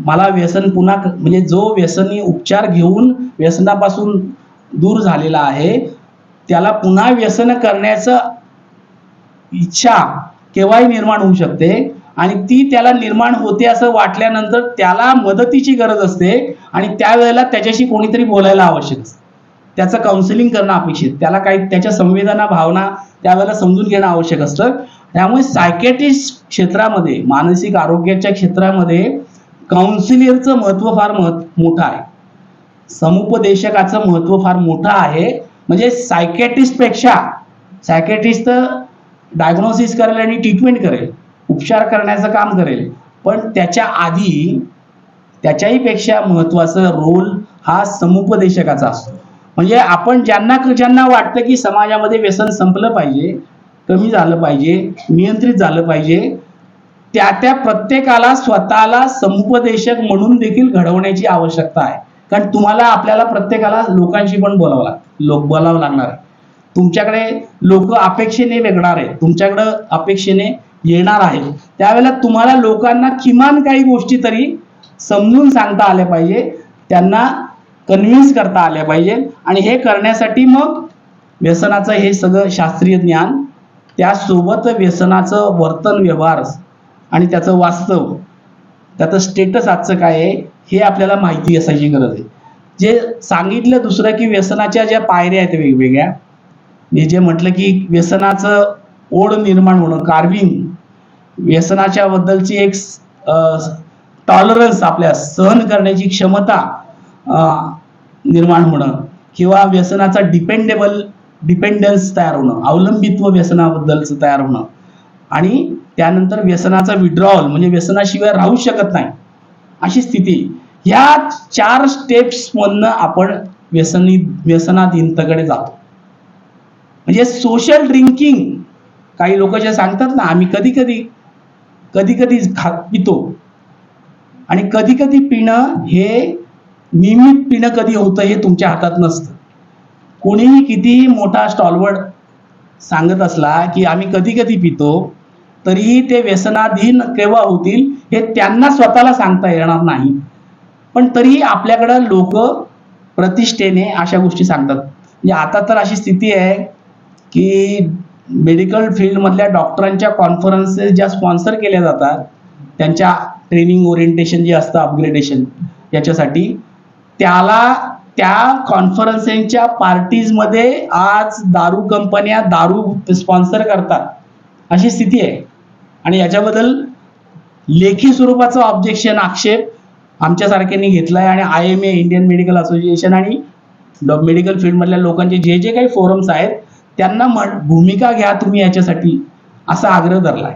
S1: मला व्यसन पुन्हा, म्हणजे जो व्यसनी उपचार घेऊन व्यसनापासून दूर झालेला आहे त्याला पुन्हा व्यसन करण्याचं इच्छा केव्हाही निर्माण होऊ शकते आणि ती त्याला निर्माण होते असं वाटल्यानंतर त्याला मदतीची गरज असते आणि त्यावेळेला त्याच्याशी कोणीतरी बोलायला आवश्यक असतं, त्याचं काउन्सिलिंग करणं अपेक्षित, त्याला काही त्याच्या संवेदना भावना त्यावेळेला समजून घेणं आवश्यक असतं. त्यामुळे सायकॅट्रिस्ट क्षेत्रामध्ये, मानसिक आरोग्याच्या क्षेत्रामध्ये काउन्सिलरचं महत्व फार मोठं आहे, समुपदेशकाचं महत्व फार मोठं आहे. म्हणजे सायकॅट्रिस्ट पेक्षा, सायकॅट्रिस्ट तर डायग्नोसिस करेल आणि ट्रीटमेंट करेल, उपचार करण्याचं काम करेल, पण त्याच्या आधी त्याच्याही पेक्षा महत्वाचा रोल हा समुपदेशकाचा असतो. म्हणजे आपण ज्यांना वाटतं की समाजामध्ये व्यसन संपलं पाहिजे, कमी झालं पाहिजे, नियंत्रित झालं पाहिजे, त्या प्रत्येकाला स्वतःला समुपदेशक म्हणून देखील घडवण्याची आवश्यकता आहे. कारण तुम्हाला आपल्याला प्रत्येकाला लोकांशी पण बोलावं लागणार आहे. तुमच्याकडे लोक अपेक्षेने वेगणार आहेत, तुमच्याकडे अपेक्षेने येणार आहेत, त्यावेळेला तुम्हाला लोकांना किमान काही गोष्टी तरी समजून सांगता आल्या पाहिजे, त्यांना कन्व्हिन्स करता आल्या पाहिजे. आणि हे करण्यासाठी मग व्यसनाचं हे सगळं शास्त्रीय ज्ञान, त्यासोबत व्यसनाचं वर्तन व्यवहार आणि त्याचं वास्तव, त्याचं स्टेटस आजचं काय आहे हे आपल्याला माहिती असायची गरज आहे. जे सांगितलं दुसरं की व्यसनाच्या ज्या पायऱ्या आहेत वेगवेगळ्या, मी जे म्हटलं की व्यसनाचं ओढ निर्माण होणं, कार्विंग, व्यसनाच्या बद्दलची एक टॉलरन्स, आपल्या सहन करण्याची क्षमता निर्माण होणं, किंवा व्यसनाचा डिपेंडन्स तयार होणं, अवलंबित्व व्यसनाबद्दलचं तयार होणं, आणि त्यानंतर व्यसनाचा विड्रॉवल म्हणजे व्यसनाशिवाय राहू शकत नाही अशी स्थिती. ह्या 4 स्टेप्स मधनं आपण व्यसनाधीनतेकडे जातो. म्हणजे सोशल ड्रिंकिंग, काही लोक जे सांगतात ना आम्ही कधी कधी पितो, आणि कधी पिणं हे नियमित पिणं कधी होतं हे तुमच्या हातात नसतं. कोणीही कितीही मोठा स्टॉलवर्ड सांगत असला की आम्ही कधी पितो, तरीही ते व्यसनाधीन केव्हा होतील हे त्यांना स्वतःला सांगता येणार नाही. पण तरीही आपल्याकडं लोक प्रतिष्ठेने अशा गोष्टी सांगतात. म्हणजे आता तर अशी स्थिती आहे की मेडिकल फील्डमधल्या डॉक्टरांच्या कॉन्फरन्सेस ज्या स्पॉन्सर केल्या जातात, त्यांच्या ट्रेनिंग ओरिएंटेशन जे असतं अपग्रेडेशन याच्यासाठी, त्या कॉन्फरन्सेसच्या पार्टीजमध्ये आज दारू कंपन्या दारू स्पॉन्सर करतात अशी स्थिती आहे. आणि याच्याबद्दल लेखी स्वरूपाचं ऑब्जेक्शन आक्षेप आमच्यासारख्यांनी घेतलाय आणि IMA इंडियन मेडिकल असोसिएशन आणि मेडिकल फील्डमधल्या लोकांचे जे काही फोरम्स आहेत त्यांना भूमिका घ्या तुम्ही याच्यासाठी असा आग्रह धरलाय.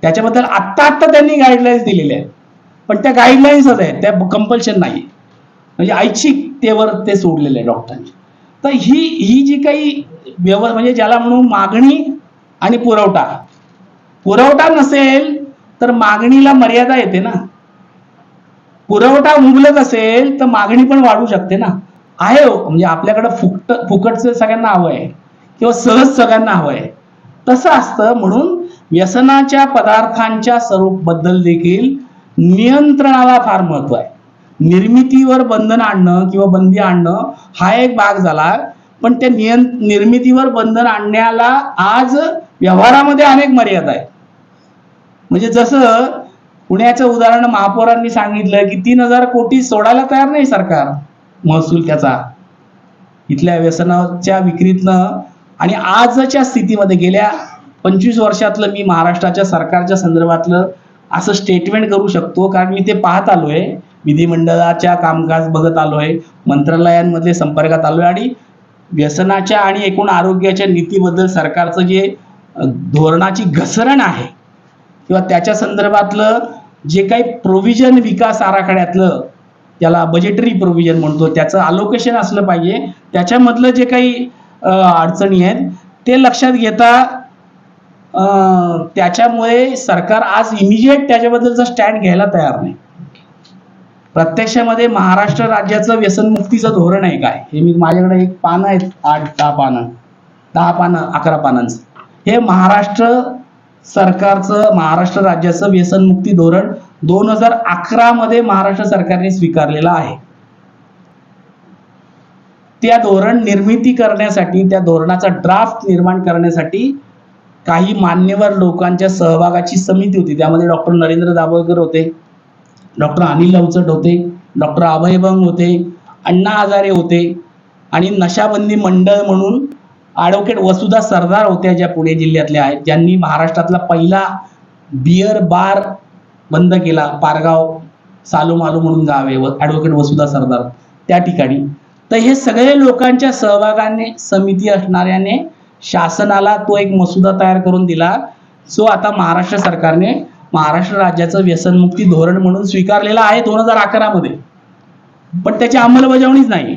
S1: त्याच्याबद्दल आत्ता त्यांनी गाईडलाईन्स दिलेल्या आहेत, पण त्या गाईडलाईन्सच आहेत, त्या कंपल्शन नाही, म्हणजे ऐच्छिकतेवर ते सोडलेले आहे डॉक्टरांची. तर ही जी काही म्हणजे ज्याला म्हणून मागणी आणि पुरवठा नसेल तर मागणीला मर्यादा येते ना. पुरवठा मुबलक असेल तर मागणी पण वाढू शकते ना. आहे म्हणजे आपल्याकडे फुकटचं सगळ्यांना हवं आहे किंवा सहज सगळ्यांना हवं आहे तसं असतं. म्हणून व्यसनाच्या पदार्थांच्या स्वरूप बद्दल देखील नियंत्रणाला फार महत्व आहे. निर्मितीवर बंधन आणणं किंवा बंदी आणणं हा एक भाग झाला, पण त्या निर्मितीवर बंधन आणण्याला आज व्यवहारामध्ये अनेक मर्यादा आहेत. म्हणजे जसं पुण्याचं उदाहरण महापौरांनी सांगितलं की 3,000 कोटी सोडायला तयार नाही सरकार महसूल त्याचा इथल्या व्यसनाच्या विक्रीतनं. आणि आजच्या स्थितीमध्ये गेल्या 25 वर्षातलं मी महाराष्ट्राच्या सरकारच्या संदर्भातलं असं स्टेटमेंट करू शकतो, कारण मी ते पाहत आलोय, विधिमंडळाच्या कामकाज बघत आलोय, मंत्रालयांमध्ये संपर्कात आलोय आणि व्यसनाच्या आणि एकूण आरोग्याच्या नीतीबद्दल सरकारचं जे धोरणाची घसरण आहे किंवा त्याच्या संदर्भातलं जे काही प्रोव्हिजन विकास आराखड्यातलं त्याला बजेटरी प्रोव्हिजन म्हणतो त्याचं अलोकेशन असलं पाहिजे, त्याच्यामधलं जे काही अडचणी आहेत ते लक्षात घेता त्याच्यामुळे सरकार आज इमिजिएट त्याच्याबद्दलचा स्टँड घ्यायला तयार नाही. प्रत्यक्षामध्ये महाराष्ट्र राज्याचं व्यसनमुक्तीचं धोरण आहे काय, हे मी माझ्याकडे एक पानं आहेत, 8-10 पानं 11 पानांचं, हे महाराष्ट्र सरकारचं महाराष्ट्र राज्याचं व्यसनमुक्ती धोरण 2011 मध्ये महाराष्ट्र सरकारने स्वीकारलेलं आहे. त्या धोरण निर्मिती करण्यासाठी, त्या धोरणाचा ड्राफ्ट निर्माण करण्यासाठी काही मान्यवर लोकांच्या सहभागाची समिती होती. त्यामध्ये डॉक्टर नरेंद्र दाभोळकर होते, डॉक्टर अनिल अवचट होते, डॉक्टर अभय बंग होते, अण्णा हजारे होते आणि नशाबंदी मंडळ म्हणून ॲडव्होकेट वसुधा सरदार होत्या, ज्या पुणे जिल्ह्यातल्या आहेत, ज्यांनी महाराष्ट्रातला पहिला बियर बार बंद केला. पारगाव सालोमालो म्हणून गाव आहे, ॲडव्होकेट वसुधा सरदार त्या ठिकाणी. तर हे सगळे लोकांच्या सहभागाने समिती असणाऱ्याने शासनाला तो एक मसुदा तयार करून दिला, जो आता महाराष्ट्र सरकारने महाराष्ट्र राज्याचं व्यसनमुक्ती धोरण म्हणून स्वीकारलेला आहे 2011 मध्ये. पण त्याची अंमलबजावणीच नाही,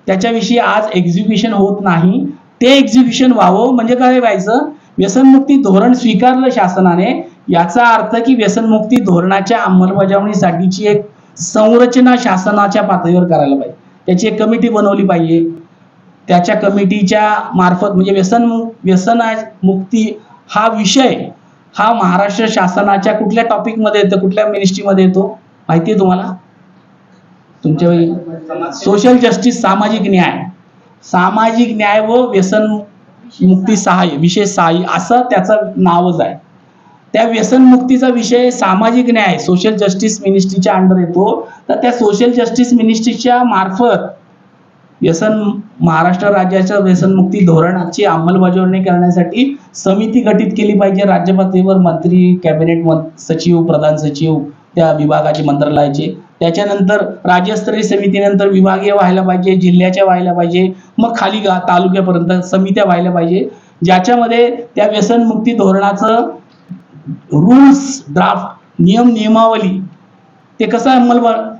S1: त्याच्याविषयी आज एक्झिक्युशन होत नाही. ते एक्झिक्युशन व्हावं म्हणजे काय व्हायचं, व्यसनमुक्ती धोरण स्वीकारलं शासनाने, याचा अर्थ की व्यसनमुक्ती धोरणाच्या अंमलबजावणीसाठीची एक संरचना शासनाच्या पातळीवर करायला पाहिजे. त्याची एक कमिटी बनवली पाहिजे. त्याच्या कमिटीच्या मार्फत म्हणजे व्यसनमुक्ती हा विषय हा महाराष्ट्र शासनाच्या कुठल्या टॉपिकमध्ये येतो, कुठल्या मिनिस्ट्रीमध्ये येतो माहिती आहे तुम्हाला? तुमच्या सोशल जस्टिस, सामाजिक न्याय व व्यसनमुक्ती सहाय्य, विशेष सहाय्य असं त्याचं नावच आहे. त्या व्यसनमुक्तीचा विषय सामाजिक न्याय सोशल जस्टिस मिनिस्ट्रीच्या अंडर येतो. तर त्या सोशल जस्टिस मिनिस्ट्रीच्या मार्फत महाराष्ट्र राज्याच्या व्यसनमुक्ती धोरणाची अंमलबजावणी करण्यासाठी समिती गठीत केली पाहिजे. राज्य पातळीवर मंत्री, कॅबिनेट सचिव, प्रधान सचिव त्या विभागाचे, मंत्रालयाचे, त्याच्यानंतर राज्यस्तरीय समितीनंतर विभागीय व्हायला पाहिजे, जिल्ह्याच्या व्हायला पाहिजे, मग खाली तालुक्यापर्यंत समित्या व्हायला पाहिजे, ज्याच्यामध्ये त्या व्यसनमुक्ती धोरणाचं रूल्स ड्राफ्ट, नियमावली ते कसं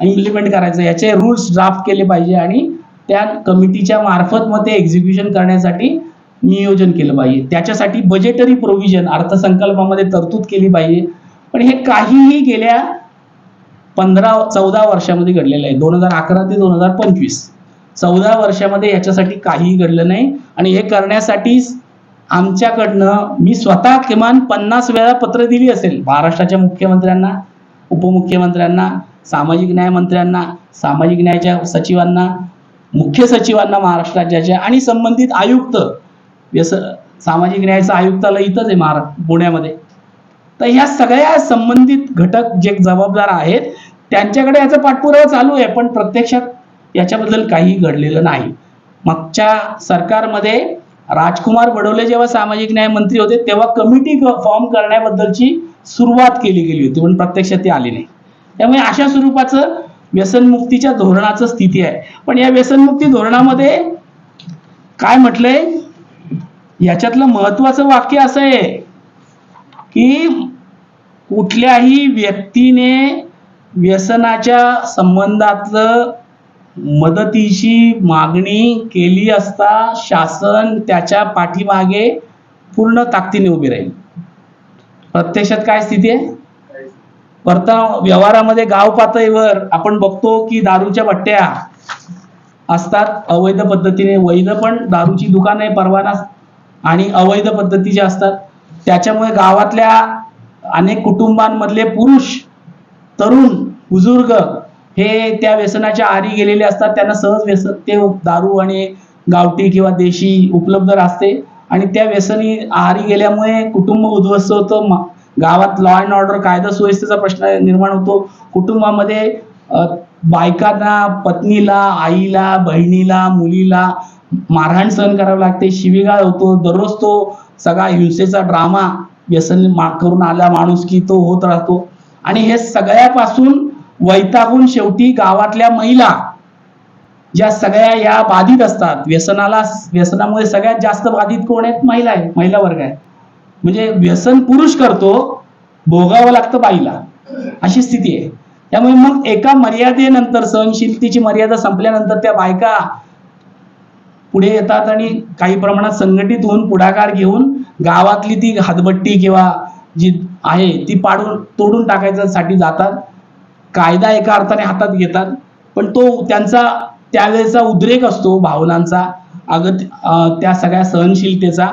S1: इम्प्लिमेंट करायचं याचे रूल्स ड्राफ्ट केले पाहिजे आणि त्या कमिटीच्या मार्फत मग ते एक्झिक्युशन करण्यासाठी नियोजन केलं पाहिजे. त्याच्यासाठी बजेटरी प्रोव्हिजन अर्थसंकल्पामध्ये तरतूद केली पाहिजे. पण हे काहीही गेल्या 15-14 वर्षामध्ये घडलेलं आहे. 2011 ते 2025 14 वर्षामध्ये याच्यासाठी काहीही घडलं नाही. आणि हे करण्यासाठी आमच्याकडनं मी स्वतः किमान 50 वेळा पत्र दिली असेल महाराष्ट्राच्या मुख्यमंत्र्यांना, उपमुख्यमंत्र्यांना, सामाजिक न्याय मंत्र्यांना, सामाजिक न्यायाच्या सचिवांना, मुख्य सचिवांना महाराष्ट्र राज्याच्या आणि संबंधित आयुक्त सामाजिक न्यायाचा आयुक्तालय इथंच आहे पुण्यामध्ये. तर ह्या सगळ्या संबंधित घटक जे जबाबदार आहेत त्यांच्याकडे याचा पाठपुरावा चालू आहे, पण प्रत्यक्षात याच्याबद्दल काही घडलेलं नाही. मागच्या सरकारमध्ये राजकुमार बडोले जेव्हा सामाजिक न्याय मंत्री होते तेव्हा कमिटी फॉर्म करण्याबद्दलची सुरुवात केली गेली होती, पण प्रत्यक्षात ती आली नाही. त्यामुळे अशा स्वरूपाचं व्यसनमुक्तीच्या धोरणाचं स्थिती आहे. पण या व्यसनमुक्ती धोरणामध्ये काय म्हटलंय, याच्यातलं महत्वाचं वाक्य असं आहे की कुठल्याही व्यक्तीने व्यसनाच्या संबंधातलं मदतीची मागणी केली असता शासन त्याच्या पाठीमागे पूर्ण ताकदीने उभे राहील. प्रत्यक्षात काय स्थिती आहे, व्यवहारामध्ये गाव पातळीवर आपण बघतो की दारूच्या भट्ट्या असतात अवैध पद्धतीने, वैध पण दारूची दुकान आहे परवाना आणि अवैध पद्धतीचे असतात. त्याच्यामुळे गावातल्या अनेक कुटुंबांमधले पुरुष, तरुण, बुजुर्ग हे त्या व्यसनाच्या आहारी गेलेले असतात. त्यांना सहज व्यसन ते दारू आणि गावठी किंवा देशी उपलब्ध असते आणि त्या व्यसनी आहारी गेल्यामुळे कुटुंब उद्ध्वस्त होतं. गावात लॉ अँड ऑर्डर, कायदा सुव्यवस्थेचा प्रश्न निर्माण होतो. कुटुंबामध्ये बायकांना, पत्नीला, आईला, बहिणीला, मुलीला मारहाण सहन करावी लागते, शिवीगाळ होतो. दररोज तो सगळा हिंसेचा ड्रामा व्यसन करून आला माणूस की तो होत राहतो. आणि हे सगळ्यापासून वैतागून शेवटी गावातल्या महिला ज्या सगळ्या या बाधित असतात, व्यसनामुळे सगळ्यात जास्त बाधित कोण आहेत, महिला आहे, महिला वर्ग आहे. म्हणजे व्यसन पुरुष करतो, भोगावं लागतं बाईला, अशी स्थिती आहे. त्यामुळे मग एका मर्यादेनंतर, सहनशीलतेची मर्यादा संपल्यानंतर त्या बायका पुढे येतात आणि काही प्रमाणात संघटित होऊन पुढाकार घेऊन गावातली ती हातभट्टी किंवा जी आहे ती तोडून टाकायच्यासाठी जातात. कायदा एका अर्थाने हातात घेतात, पण तो त्यांचा त्यावेळेचा उद्रेक असतो भावनांचा, त्या सगळ्या सहनशीलतेचा,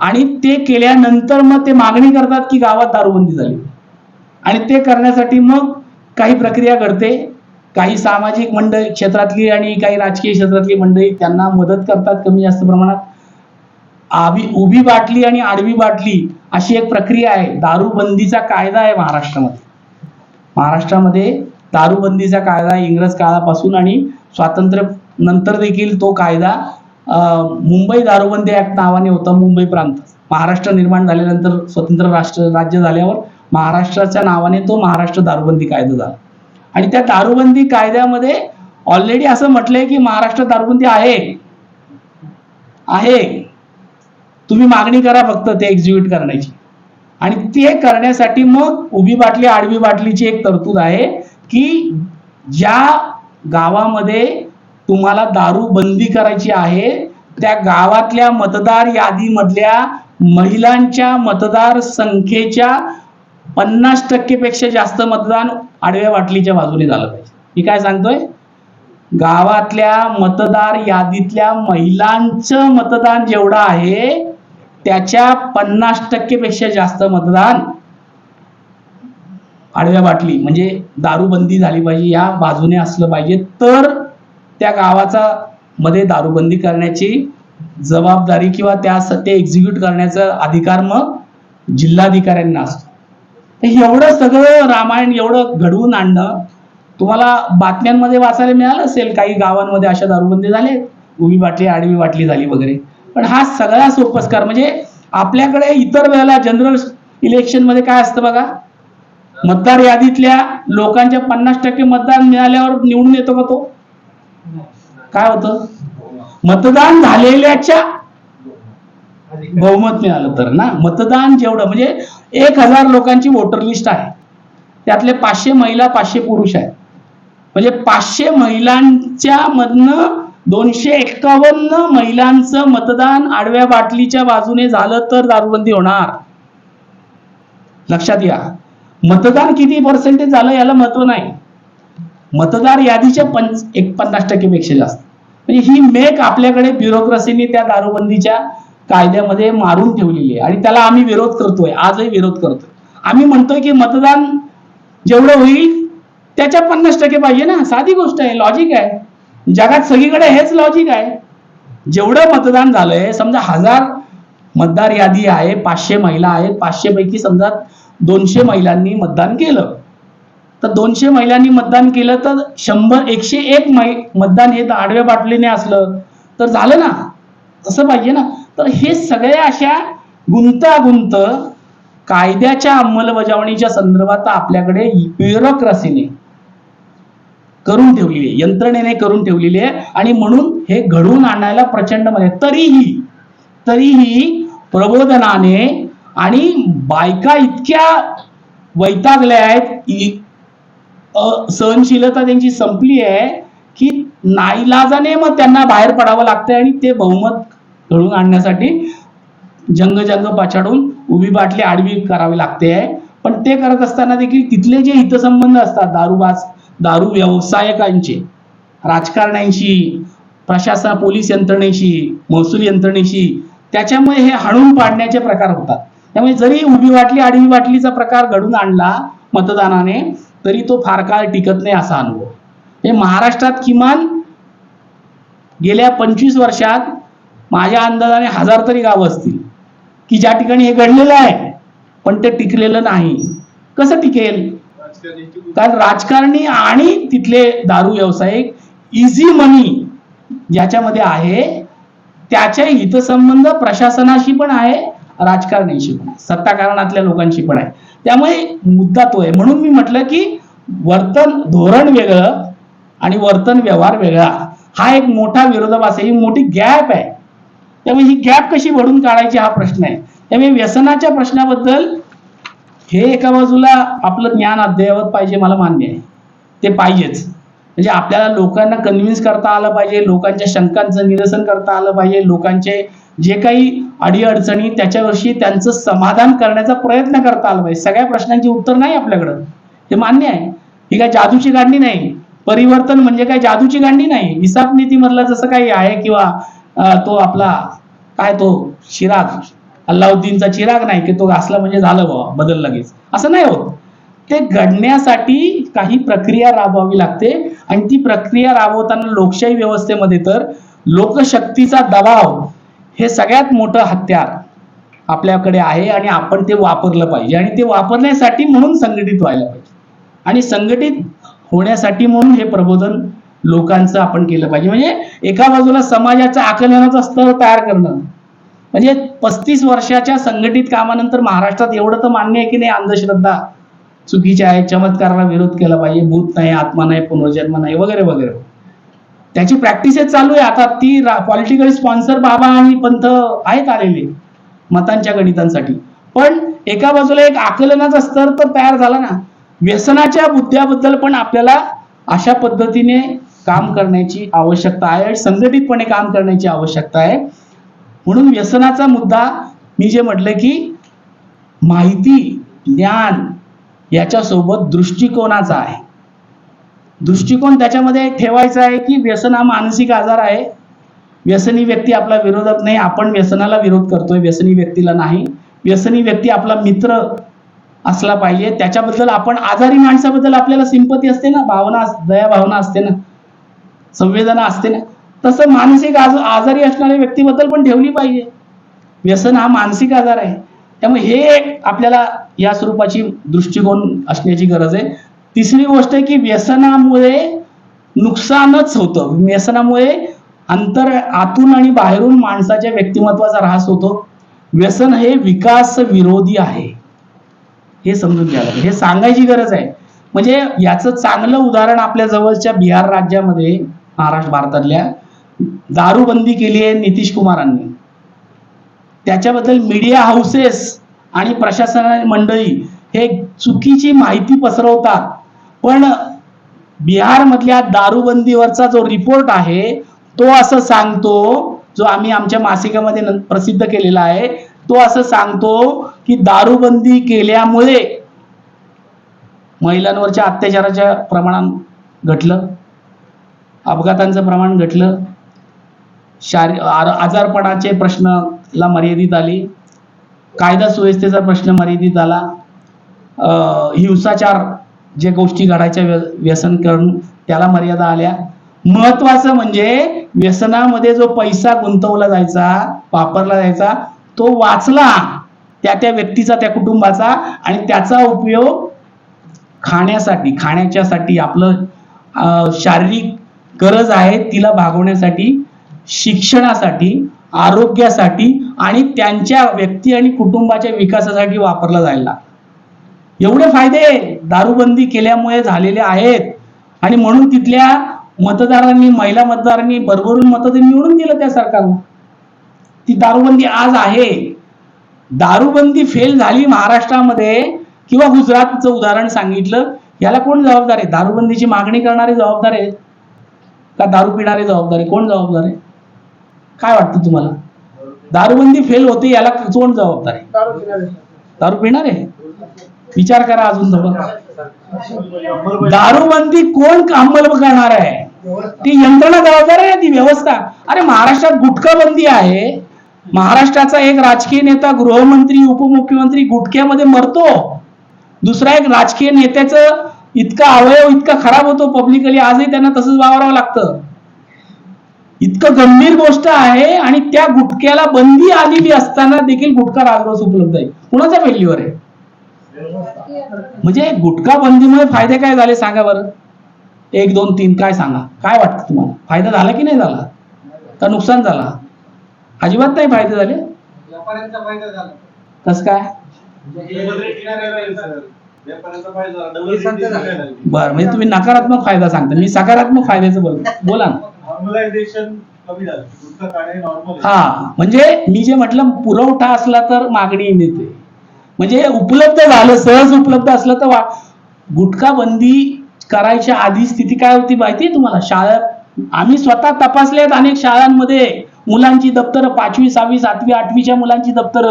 S1: आणि ते केल्यानंतर मग ते मागणी करतात की गावात दारूबंदी झाली. आणि ते करण्यासाठी मग काही प्रक्रिया घडते. काही सामाजिक मंडळी क्षेत्रातली आणि काही राजकीय क्षेत्रातली मंडळी त्यांना मदत करतात कमी जास्त प्रमाणात. उभी बाटली आणि आडवी बाटली अशी एक प्रक्रिया आहे. दारूबंदीचा कायदा आहे महाराष्ट्रामध्ये दारूबंदीचा कायदा इंग्रज काळापासून आणि स्वातंत्र्य नंतर देखील तो कायदा मुंबई दारूबंदी ऍक्ट नावाने होता. मुंबई प्रांत महाराष्ट्र निर्माण झाल्यानंतर, स्वतंत्र राज्य झाल्यावर महाराष्ट्राच्या नावाने तो महाराष्ट्र दारूबंदी कायदा झाला. आणि त्या दारूबंदी कायद्यामध्ये ऑलरेडी असं म्हटलंय की महाराष्ट्र दारूबंदी आहे, तुम्ही मागणी करा फक्त ते एक्झिक्यूट करण्याची. आणि ते करण्यासाठी मग उभी बाटली आडवी बाटलीची एक तरतूद आहे की ज्या गावामध्ये तुम्हाला दारू बंदी करायची आहे त्या गावातल्या मतदार यादीमधल्या महिलांच्या मतदार संख्येच्या 50% पेक्षा जास्त मतदान आडव्या बाटलीच्या बाजूने झालं पाहिजे. मी काय सांगतोय, गावातल्या मतदार यादीतल्या महिलांचं मतदान जेवढं आहे त्याच्या 50% पेक्षा जास्त मतदान आडव्या बाटली म्हणजे दारूबंदी झाली पाहिजे या बाजूने असलं पाहिजे. तर त्या गावाचा मध्ये दारूबंदी करण्याची जबाबदारी किंवा ते एक्झिक्यूट करण्याचा अधिकार मग जिल्हाधिकाऱ्यांना असतो. एवढं सगळं रामायण एवढं घडवून आणणं तुम्हाला बातम्यांमध्ये वाचायला मिळालं असेल. काही गावांमध्ये अशा दारूबंदी झाले, उभी बाटली आडवी बाटली झाली वगैरे. पण हा सगळा सोपस्कार म्हणजे आपल्याकडे इतर वेळेला जनरल इलेक्शन मध्ये काय असतं बघा, मतदार यादीतल्या लोकांच्या 50% मतदान मिळाल्यावर निवडून येतो का तो? काय होतं, मतदान झालेल्याच्या बहुमत मिळालं तर ना. मतदान जेवढं म्हणजे 1000 लोकांची वोटर लिस्ट आहे, त्यातले 500 महिला 500 पुरुष आहेत. म्हणजे 500 महिलांच्या मधनं 251 महिलांचं मतदान आडव्या बाटलीच्या बाजूने झालं तर दारूबंदी होणार. लक्षात घ्या, मतदान किती पर्सेंटेज झालं याला महत्व नाही, मतदार यादीच्या 50% पेक्षा जास्त. म्हणजे ही मेक आपल्याकडे ब्युरोक्रेसीने त्या दारूबंदीच्या कायद्यामध्ये मारून ठेवलेली आहे आणि त्याला आम्ही विरोध करतोय, आजही विरोध करतोय. आम्ही म्हणतोय की मतदान जेवढं होईल त्याच्या 50% पाहिजे ना. साधी गोष्ट आहे, लॉजिक आहे. जगात सगळीकडे हेच लॉजिक आहे. जेवढं मतदान झालंय, समजा 1000 मतदार यादी आहे, 500 महिला आहेत, 500 पैकी समजा 200 महिलांनी मतदान केलं, तर 200 महिलांनी मतदान केलं तर 101 मतदान हे आडव्या बाटलीने असलं तर झालं ना, तसं पाहिजे ना. तर हे सगळ्या अशा गुंतागुंत कायद्याच्या अंमलबजावणीच्या संदर्भात आपल्याकडे ब्युरोक्रसीने करून ठेवलेली आहे, यंत्रणेने करून ठेवलेली आहे, आणि म्हणून हे घडवून आणायला प्रचंड तरीही प्रबोधनाने आणि बायका इतक्या वैतागल्या आहेत, सहनशीलता त्यांची संपली आहे की नाईलाजाने मग त्यांना बाहेर पडावं लागतंय आणि ते बहुमत घडवून आणण्यासाठी जंग पाछाडून उभी बाटली आडवी करावी लागते. पण ते करत असताना देखील तिथले जे हितसंबंध असतात दारू व्यवसायकांचे, राजकारण्यांशी, प्रशासन, पोलीस यंत्रणेशी, महसूल यंत्रणेशी, त्याच्यामुळे हे हाणून पाडण्याचे प्रकार होतात. त्यामुळे जरी उभी बाटली आडवी बाटलीचा प्रकार घडून आणला मतदानाने तरी तो फार काळ टिकत नाही असा अनुभव. हे महाराष्ट्रात किमान गेल्या 25 वर्षात माझ्या अंदाजाने 1000 तरी गावं असतील की ज्या ठिकाणी हे घडलेलं आहे पण ते टिकलेलं नाही. कसं टिकेल? कारण राजकारणी आणि तिथले दारू व्यावसायिक इझी मनी ज्याच्यामध्ये आहे त्याचे हितसंबंध प्रशासनाशी पण आहे, राजकारण्यांशी पण आहे, सत्ताकारणातल्या लोकांशी पण आहे. त्यामुळे मुद्दा तो आहे. म्हणून मी म्हटलं की वर्तन धोरण वेगळं आणि वर्तन व्यवहार वेगळा, हा एक मोठा विरोधाभास आहे, ही मोठी गॅप आहे. त्यामुळे ही गॅप कशी भरून काढायची हा प्रश्न आहे. त्यामुळे व्यसनाच्या प्रश्नाबद्दल हे एका बाजूला आपलं ज्ञान अद्ययावत पाहिजे, मला मान्य आहे, ते पाहिजेच. म्हणजे आपल्याला लोकांना कन्व्हिन्स करता आलं पाहिजे, लोकांच्या शंकांचं निरसन करता आलं पाहिजे, लोकांचे जे काही अडीअडचणी त्याच्यावर्षी त्यांचं समाधान करण्याचा प्रयत्न करता आला पाहिजे. सगळ्या प्रश्नांची उत्तर नाही आपल्याकडं, हे मान्य आहे. ही काय जादूची गांडी नाही, परिवर्तन म्हणजे काय जादूची गांडी नाही. हिसाब नीतीमधला जसं काही आहे किंवा तो आपला काय तो चिराग, अल्लाउद्दीनचा चिराग नाही की तो घासला म्हणजे झालं बाबा बदल लगेच, असं नाही होत. ते घडण्यासाठी काही प्रक्रिया राबवावी लागते आणि ती प्रक्रिया राबवताना लोकशाही व्यवस्थेमध्ये तर लोकशक्तीचा दबाव हे सगळ्यात मोठं हत्यार आपल्याकडे आहे आणि आपण ते वापरलं पाहिजे. आणि ते वापरण्यासाठी म्हणून संघटित व्हायला पाहिजे आणि संघटित होण्यासाठी म्हणून हे प्रबोधन लोकांचं आपण केलं पाहिजे. म्हणजे एका बाजूला समाजाचा आकलनाचा स्तर तयार करणं, म्हणजे 35 वर्षाच्या संघटित कामानंतर महाराष्ट्रात एवढं तर मान्य आहे की नाही, अंधश्रद्धा चुकीच्या आहे, चमत्काराला विरोध केला पाहिजे, भूत नाही, आत्मा नाही, पुनर्जन्म नाही वगैरे वगैरे, त्याची प्रॅक्टिसेस चालू आहे. आता ती पॉलिटिकल स्पॉन्सर बाबा आणि पंथ आहेत आलेले मतांच्या गणितांसाठी. पण एका बाजूला एक आकलनाचा स्तर तर तयार झाला ना. व्यसनाच्या मुद्द्याबद्दल पण आपल्याला अशा पद्धतीने काम करण्याची आवश्यकता आहे, संघटितपणे काम करण्याची आवश्यकता आहे. म्हणून व्यसनाचा मुद्दा मी जे म्हटलं की माहिती, ज्ञान याच्यासोबत दृष्टिकोनाचा आहे. दृष्टिकोन त्याच्यामध्ये ठेवायचा आहे की व्यसन हा मानसिक आजार आहे, व्यसनी व्यक्ती आपला विरोधक नाही, आपण व्यसनाला विरोध करतोय, व्यसनी व्यक्तीला नाही. व्यसनी व्यक्ती आपला मित्र असला पाहिजे, त्याच्याबद्दल आपण आजारी माणसाबद्दल आपल्याला सिंपती असते ना, भावना, दया भावना असते ना, संवेदना असते ना, तसं मानसिक आजारी असणाऱ्या व्यक्तीबद्दल पण ठेवली पाहिजे. व्यसन हा मानसिक आजार आहे. त्यामुळे हे आपल्याला या स्वरूपाची दृष्टिकोन असण्याची गरज आहे. तिसरी गोष्ट आहे की व्यसनामुळे नुकसानच होतं. व्यसनामुळे आतून आणि बाहेरून माणसाच्या व्यक्तिमत्वाचा ऱ्हास होतो. व्यसन हे विकास विरोधी आहे, हे समजून घ्यायला, हे सांगायची गरज आहे. म्हणजे याचं चांगलं उदाहरण आपल्या जवळच्या बिहार राज्यामध्ये, भारतातल्या दारूबंदी केली आहे नितीश कुमारांनी. त्याच्याबद्दल मीडिया हाऊसेस आणि प्रशासन मंडळी हे चुकीची माहिती पसरवतात. पण बिहार मधल्या दारूबंदीवरचा जो रिपोर्ट आहे तो असं सांगतो, जो आम्ही आमच्या मासिकामध्ये प्रसिद्ध केलेला आहे, तो असं सांगतो की दारूबंदी केल्यामुळे महिलांवरच्या अत्याचाराच्या प्रमाणात घटलं, अपघातांचं प्रमाण घटलं, आजारपणाचे प्रश्नला मर्यादित आली, कायदा सुव्यवस्थेचा प्रश्न मर्यादित आला, हिंसाचार जे गोष्टी घडायच्या व्यसन करून त्याला मर्यादा आल्या. महत्वाचं म्हणजे व्यसनामध्ये जो पैसा गुंतवला जायचा, वापरला जायचा, तो तो वाचला त्या व्यक्तीचा, त्या कुटुंबाचा, आणि त्याचा उपयोग खाण्याच्यासाठी, आपलं शारीरिक गरज आहे तिला भागवण्यासाठी, शिक्षणासाठी, आरोग्यासाठी आणि त्यांच्या व्यक्ती आणि कुटुंबाच्या विकासासाठी वापरला जायला. एवढे फायदे दारूबंदी केल्यामुळे झालेले आहेत. आणि म्हणून तिथल्या मतदारांनी, महिला मतदारांनी भरभरून मतं निवडून दिलं त्या सरकारला. ती दारूबंदी आज आहे. दारूबंदी फेल झाली महाराष्ट्रामध्ये किंवा गुजरातचं उदाहरण सांगितलं, याला कोण जबाबदार आहे? दारूबंदीची मागणी करणारे जबाबदार आहे का दारू पिणारे जबाबदार आहे? कोण जबाबदार आहे? काय वाटतं तुम्हाला? दारूबंदी फेल होते याला कोण जबाबदार आहे? दारू पिणारे? विचार करा अजून थोडं. दारूबंदी कोण अंमल करणार आहे? ती यंत्रणा जबाबदार आहे, ती व्यवस्था. अरे महाराष्ट्रात गुटखा बंदी आहे. महाराष्ट्राचा एक राजकीय नेता, गृहमंत्री, उपमुख्यमंत्री गुटख्यामध्ये मरतो. दुसरा एक राजकीय नेत्याचं इतका अवयव इतका खराब होतो पब्लिकली, आजही त्यांना तसंच वावरावं लागतं. इतकं गंभीर गोष्ट आहे. आणि त्या गुटख्याला बंदी आलेली असताना देखील गुटखा राजरोस उपलब्ध आहे. कुणाच्या फेल्युअर आहे? म्हणजे गुटखा बंदीमुळे फायदे काय झाले सांगा बरं? 1, 2, 3 काय सांगा? काय वाटतं तुम्हाला? फायदा झाला की नाही झाला? का नुकसान झाला? अजिबात नाही फायदे झाले. कसं काय? बरं, म्हणजे तुम्ही नकारात्मक फायदा सांगता, मी सकारात्मक फायद्याचं बोला ना. हा, म्हणजे मी जे म्हटलं पुरवठा असला तर मागणी मिळते. म्हणजे उपलब्ध झालं, सहज उपलब्ध असलं तर गुटखा बंदी करायच्या आधी स्थिती काय होती माहितीये तुम्हाला? शाळा आम्ही स्वतः तपासल्यात अनेक शाळांमध्ये मुलांची दप्तर, 5वी 6वी 7वी 8वीच्या मुलांची दप्तर,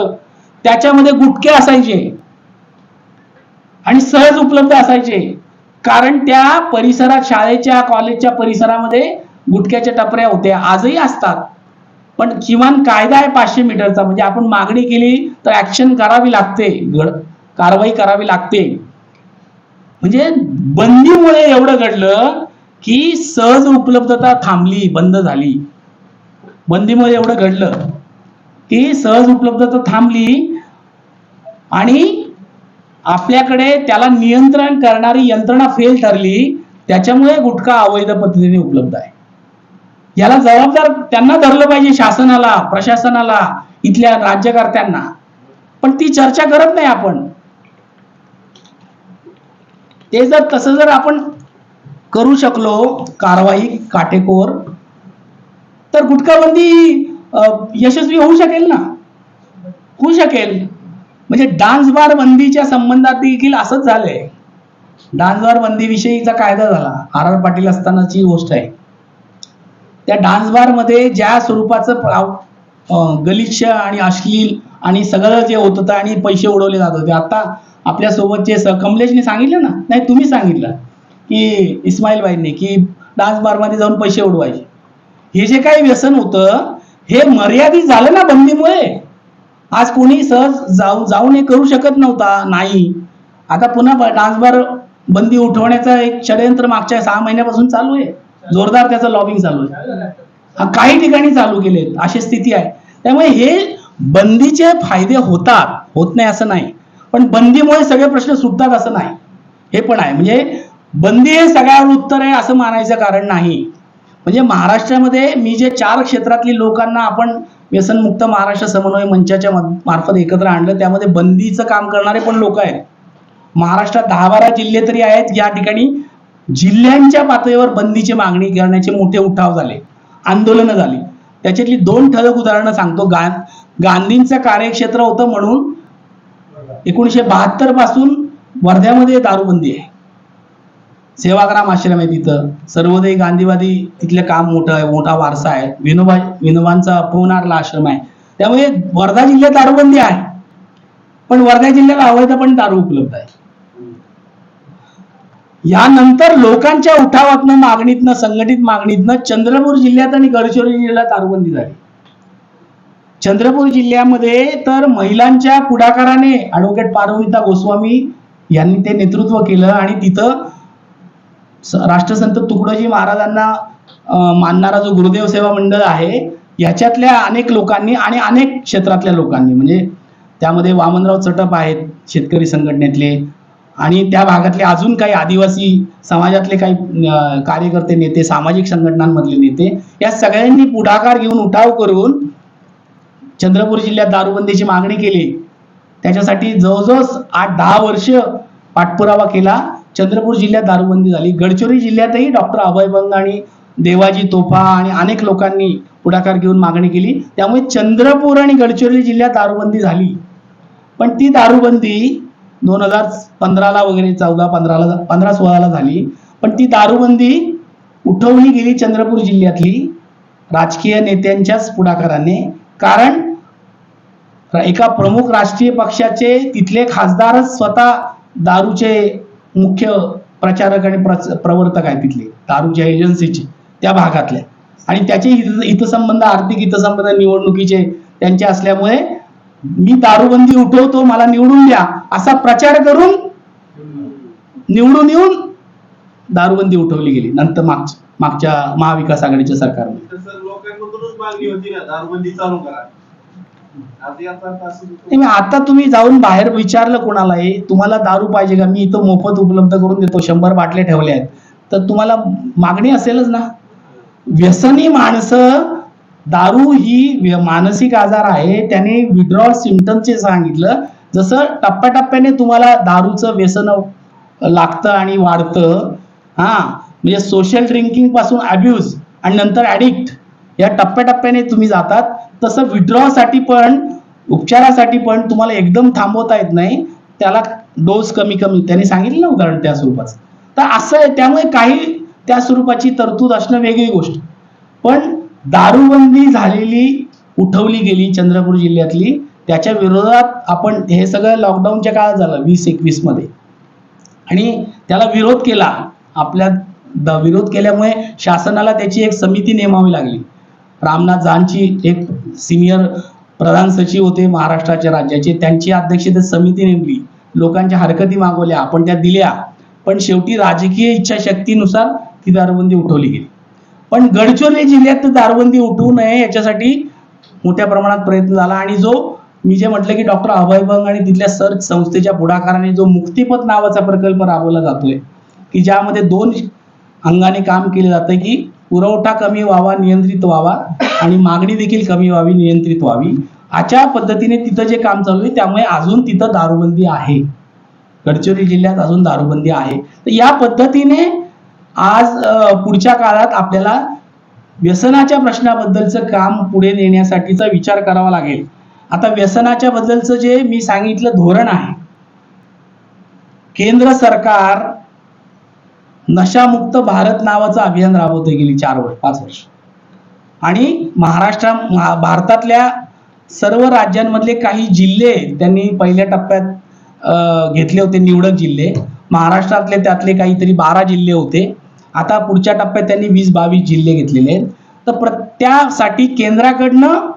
S1: त्याच्यामध्ये गुटखे असायचे आणि सहज उपलब्ध असायचे. कारण त्या परिसरात, शाळेच्या कॉलेजच्या परिसरामध्ये गुटख्याच्या टपऱ्या होत्या, आजही असतात. पण किमान कायदा आहे 500 मीटरचा. म्हणजे आपण मागणी केली तर ऍक्शन करावी लागते, कारवाई करावी लागते. म्हणजे बंदीमुळे एवढं घडलं की सहज उपलब्धता थांबली, बंद झाली. बंदीमुळे एवढं घडलं की सहज उपलब्धता थांबली आणि आपल्याकडे त्याला नियंत्रण करणारी यंत्रणा फेल ठरली. त्याच्यामुळे गुटखा अवैध पद्धतीने उपलब्ध आहे. याला जबाबदार त्यांना धरलं पाहिजे, शासनाला, प्रशासनाला, इथल्या राज्यकर्त्यांना. पण ती चर्चा करत नाही आपण. ते तसं जर आपण करू शकलो कारवाई काटेकोर, तर गुटखाबंदी यशस्वी होऊ शकेल ना, होऊ शकेल. म्हणजे डान्स बार बंदीच्या संबंधात देखील असंच झालंय. डान्स बार बंदी विषयीचा कायदा झाला, RR पाटील असतानाची गोष्ट आहे. त्या डान्स बार मध्ये ज्या स्वरूपाचं गलिच्छ आणि अश्लील आणि सगळं जे होत होतं आणि पैसे उडवले जात होते. आता आपल्या सोबतचे कमलेशने सांगितलं ना, नाही तुम्ही सांगितलं की इस्माईलबाईंनी, की डान्स बार मध्ये जाऊन पैसे उडवायचे. हे जे काही व्यसन होतं हे मर्यादित झालं ना बंदीमुळे. आज कोणी सहज जाऊन हे करू शकत नव्हता. नाही, आता पुन्हा डान्स बार बंदी उठवण्याचा एक षडयंत्र मागच्या 6 महिन्यापासून चालू आहे. जोरदार त्याचं लॉबिंग चालू आहे. काही ठिकाणी चालू केले, अशी स्थिती आहे. त्यामुळे हे बंदीचे फायदे होतात, होत नाही असं नाही. पण बंदीमुळे सगळे प्रश्न सुटतात असं नाही, हे पण आहे. म्हणजे बंदी हे सगळ्यावर उत्तर आहे असं मानायचं कारण नाही. म्हणजे महाराष्ट्रामध्ये मी जे 4 क्षेत्रातली लोकांना आपण व्यसनमुक्त महाराष्ट्र समन्वय मंचाच्या मार्फत एकत्र आणलं, त्यामध्ये बंदीचं काम करणारे पण लोक आहेत. महाराष्ट्रात 10-12 जिल्हे तरी आहेत या ठिकाणी जिल्ह्यांच्या पातळीवर बंदीची मागणी करण्याचे मोठे उठाव झाले, आंदोलनं झाली. त्याच्यातली 2 ठळक उदाहरणं सांगतो. गांधींचं कार्यक्षेत्र होतं म्हणून 1972 पासून वर्ध्यामध्ये दारूबंदी आहे. सेवाग्राम आश्रम आहे तिथं, सर्वोदय गांधीवादी तिथलं काम मोठं आहे, मोठा वारसा आहे. विनोबांचा पवनारला आश्रम आहे. त्यामुळे वर्धा जिल्ह्यात दारूबंदी आहे, पण वर्धा जिल्ह्याला अवैध पण दारू उपलब्ध आहे. यानंतर लोकांच्या उठावातनं, मागणीतनं, संघटित मागणीतनं चंद्रपूर जिल्ह्यात आणि गडचिरोली जिल्ह्यात दारूबंदी झाली. चंद्रपूर जिल्ह्यामध्ये तर महिलांच्या पुढाकाराने ॲडव्होकेट पारमिता गोस्वामी यांनी ते नेतृत्व केलं आणि तिथं राष्ट्रसंत तुकडोजी महाराजांना मानणारा जो गुरुदेव सेवा मंडळ आहे याच्यातल्या अनेक लोकांनी आणि अनेक क्षेत्रातल्या लोकांनी, म्हणजे त्यामध्ये वामनराव चटप आहेत शेतकरी संघटनेतले, आणि त्या भागातले अजून काही आदिवासी समाजातले काही कार्यकर्ते, नेते, सामाजिक संघटनांमधले नेते, या सगळ्यांनी पुढाकार घेऊन उठाव करून चंद्रपूर जिल्ह्यात दारूबंदीची मागणी केली. त्याच्यासाठी जवळजवळ 8-10 वर्ष पाठपुरावा केला. चंद्रपूर जिल्ह्यात दारूबंदी झाली. गडचिरोली जिल्ह्यातही डॉक्टर अभय बंग आणि देवाजी तोफा आणि अनेक लोकांनी पुढाकार घेऊन मागणी केली. त्यामुळे चंद्रपूर आणि गडचिरोली जिल्ह्यात दारूबंदी झाली. पण ती दारूबंदी 2015ला वगैरे 14-15ला 15-16ला झाली. पण ती दारूबंदी उठवली गेली चंद्रपूर जिल्ह्यातली राजकीय नेत्यांच्याच पुढाकाराने. कारण एका प्रमुख राष्ट्रीय पक्षाचे तिथले खासदारच स्वतः दारूचे मुख्य प्रचारक आणि प्रवर्तक आहेत तिथले, दारूच्या एजन्सीचे त्या भागातल्या, आणि त्याचे हितसंबंध, आर्थिक हितसंबंध निवडणुकीचे त्यांचे असल्यामुळे मी दारूबंदी उठवतो, मला निवडून द्या असा प्रचार करून निवडून येऊन दारूबंदी उठवली गेली नंतर मागच्या महाविकास आघाडीच्या सरकारने.
S2: लोकांकडूनच मागणी होती ना दारूबंदी चालू करा.
S1: आता तुम्ही जाऊन बाहेर विचारलं कोणालाही, तुम्हाला दारू पाहिजे का, मी इथं मोफत उपलब्ध करून देतो, 100 बाटल्या ठेवल्या आहेत, तर तुम्हाला मागणी असेलच ना. व्यसनी माणसं, दारू ही मानसिक आजार आहे, त्याने विड्रॉल सिम्पटमचे सांगितलं. जसं टप्प्याटप्प्याने तुम्हाला दारूचं व्यसन लागतं आणि वाढतं, म्हणजे सोशल ड्रिंकिंग पासून अब्यूज आणि नंतर ऍडिक्ट या टप्प्याटप्प्याने तुम्ही जातात, तसं विड्रॉसाठी पण, उपचारासाठी पण तुम्हाला एकदम थांबवता येत नाही. त्याला डोस कमी त्यांनी सांगितलं ना उदाहरण त्या स्वरूपाचं. तर असं आहे. त्यामुळे काही त्या स्वरूपाची तरतूद असणं वेगळी गोष्ट. पण दारूबंदी झालेली, उठवली गेली चंद्रपूर जिल्ह्यातली, त्याच्या विरोधात आपण, हे सगळं लॉकडाऊनच्या काळात झालं 2021 मध्ये, आणि त्याला विरोध केला. विरोध केल्यामुळे शासनाला त्याची एक समिती नेमावी लागली. रामनाथ जानची एक सिनियर प्रधान सचिव होते महाराष्ट्राच्या राज्याचे, त्यांची अध्यक्षतेत समिती नेमली, लोकांच्या हरकती मागवल्या, आपण त्या दिल्या, पण शेवटी राजकीय इच्छाशक्तीनुसार ती दारूबंदी उठवली गेली. पण गडचिरोली जिल्ह्यात दारूबंदी उठवू नये याच्यासाठी मोठ्या प्रमाणात प्रयत्न झाला. आणि जो मी जे म्हटलं की डॉक्टर अभय बंग आणि तिथल्या सर्च संस्थेच्या पुढाकाराने जो मुक्तिपथ नावाचा प्रकल्प राबवला जातोय, की ज्यामध्ये 2 अंगाने काम केले जातं, की पुरवठा कमी व्हावा, नियंत्रित व्हावा, आणि मागणी देखील कमी व्हावी, नियंत्रित व्हावी, अशा पद्धतीने तिथं जे काम चालू आहे. त्यामुळे अजून तिथं दारूबंदी आहे. गडचिरोली जिल्ह्यात अजून दारूबंदी आहे. तर या पद्धतीने आज पुढच्या काळात आपल्याला व्यसनाच्या प्रश्नाबद्दलचं काम पुढे नेण्यासाठीचा विचार करावा लागेल. आता व्यसनाच्या बद्दलचं जे मी सांगितलं धोरण आहे, केंद्र सरकार नशामुक्त भारत नावाचं अभियान राबवते गेली 5 वर्ष, आणि भारतातल्या सर्व राज्यांमधले काही जिल्हे त्यांनी पहिल्या टप्प्यात घेतले होते, निवडक जिल्हे. महाराष्ट्रातले त्यातले काहीतरी 12 जिल्हे होते. आता पुढच्या टप्प्यात त्यांनी 20-22 जिल्हे घेतलेले आहेत. तर त्यासाठी केंद्राकडनं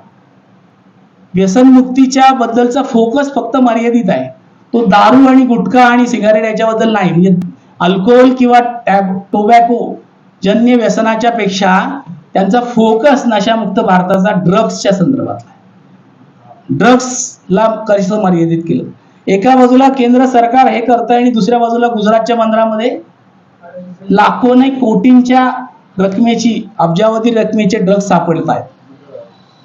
S1: व्यसनमुक्तीच्या बद्दलचा फोकस फक्त मर्यादित आहे. तो दारू आणि गुटखा आणि सिगारेट याच्याबद्दल नाही. म्हणजे अल्कोहोल किंवा टोबॅको जन्य व्यसनाच्या पेक्षा त्यांचा फोकस नशामुक्त भारताचा ड्रग्सच्या संदर्भातला आहे. ड्रग्सला कसं मर्यादित केलं. एका बाजूला केंद्र सरकार हे करतंय आणि दुसऱ्या बाजूला गुजरातच्या बंदरामध्ये लाखो नाही कोटींच्या रकमेची, अब्जावधी रकमेचे ड्रग्स सापडत आहेत.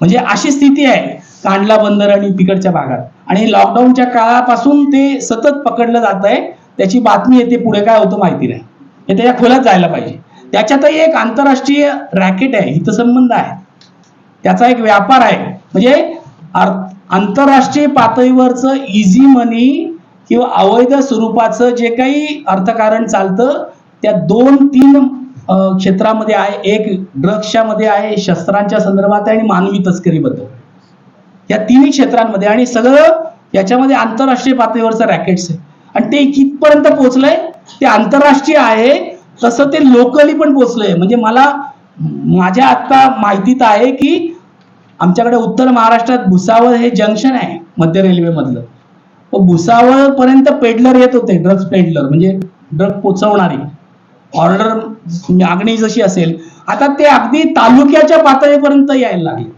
S1: म्हणजे अशी स्थिती आहे कांडला बंदर आणि तिकडच्या भागात. आणि लॉकडाऊनच्या काळापासून ते सतत पकडलं जात आहे. त्याची बातमी येते, पुढे काय होतं माहिती नाही. हे त्याच्या खोलात जायला पाहिजे. त्याच्यातही एक आंतरराष्ट्रीय रॅकेट आहे, हितसंबंध आहे, त्याचा एक व्यापार आहे. म्हणजे आंतरराष्ट्रीय पातळीवरचं इझी मनी किंवा अवैध स्वरूपाचं जे काही अर्थकारण चालतं त्या 2-3 क्षेत्रामध्ये आहे. एक ड्रग्सच्या मध्ये आहे, शस्त्रांच्या संदर्भात आहे, आणि मानवी तस्करीबद्दल, या 3 क्षेत्रांमध्ये. आणि सगळं याच्यामध्ये आंतरराष्ट्रीय पातळीवरचं रॅकेट्स आहे. आणि ते कितपर्यंत पोहोचलंय, ते आंतरराष्ट्रीय आहे तसं ते लोकली पण पोहोचलंय. म्हणजे माझ्या आता माहितीत आहे की आमच्याकडे उत्तर महाराष्ट्रात भुसावळ हे जंक्शन आहे मध्य रेल्वे मधलं. भुसावळ पर्यंत पेडलर येत होते, ड्रग्स पेडलर, म्हणजे ड्रग पोचवणारी ऑर्डर मागणी जशी असेल, आता ते अगदी तालुक्याच्या पातळीपर्यंत यायला लागले.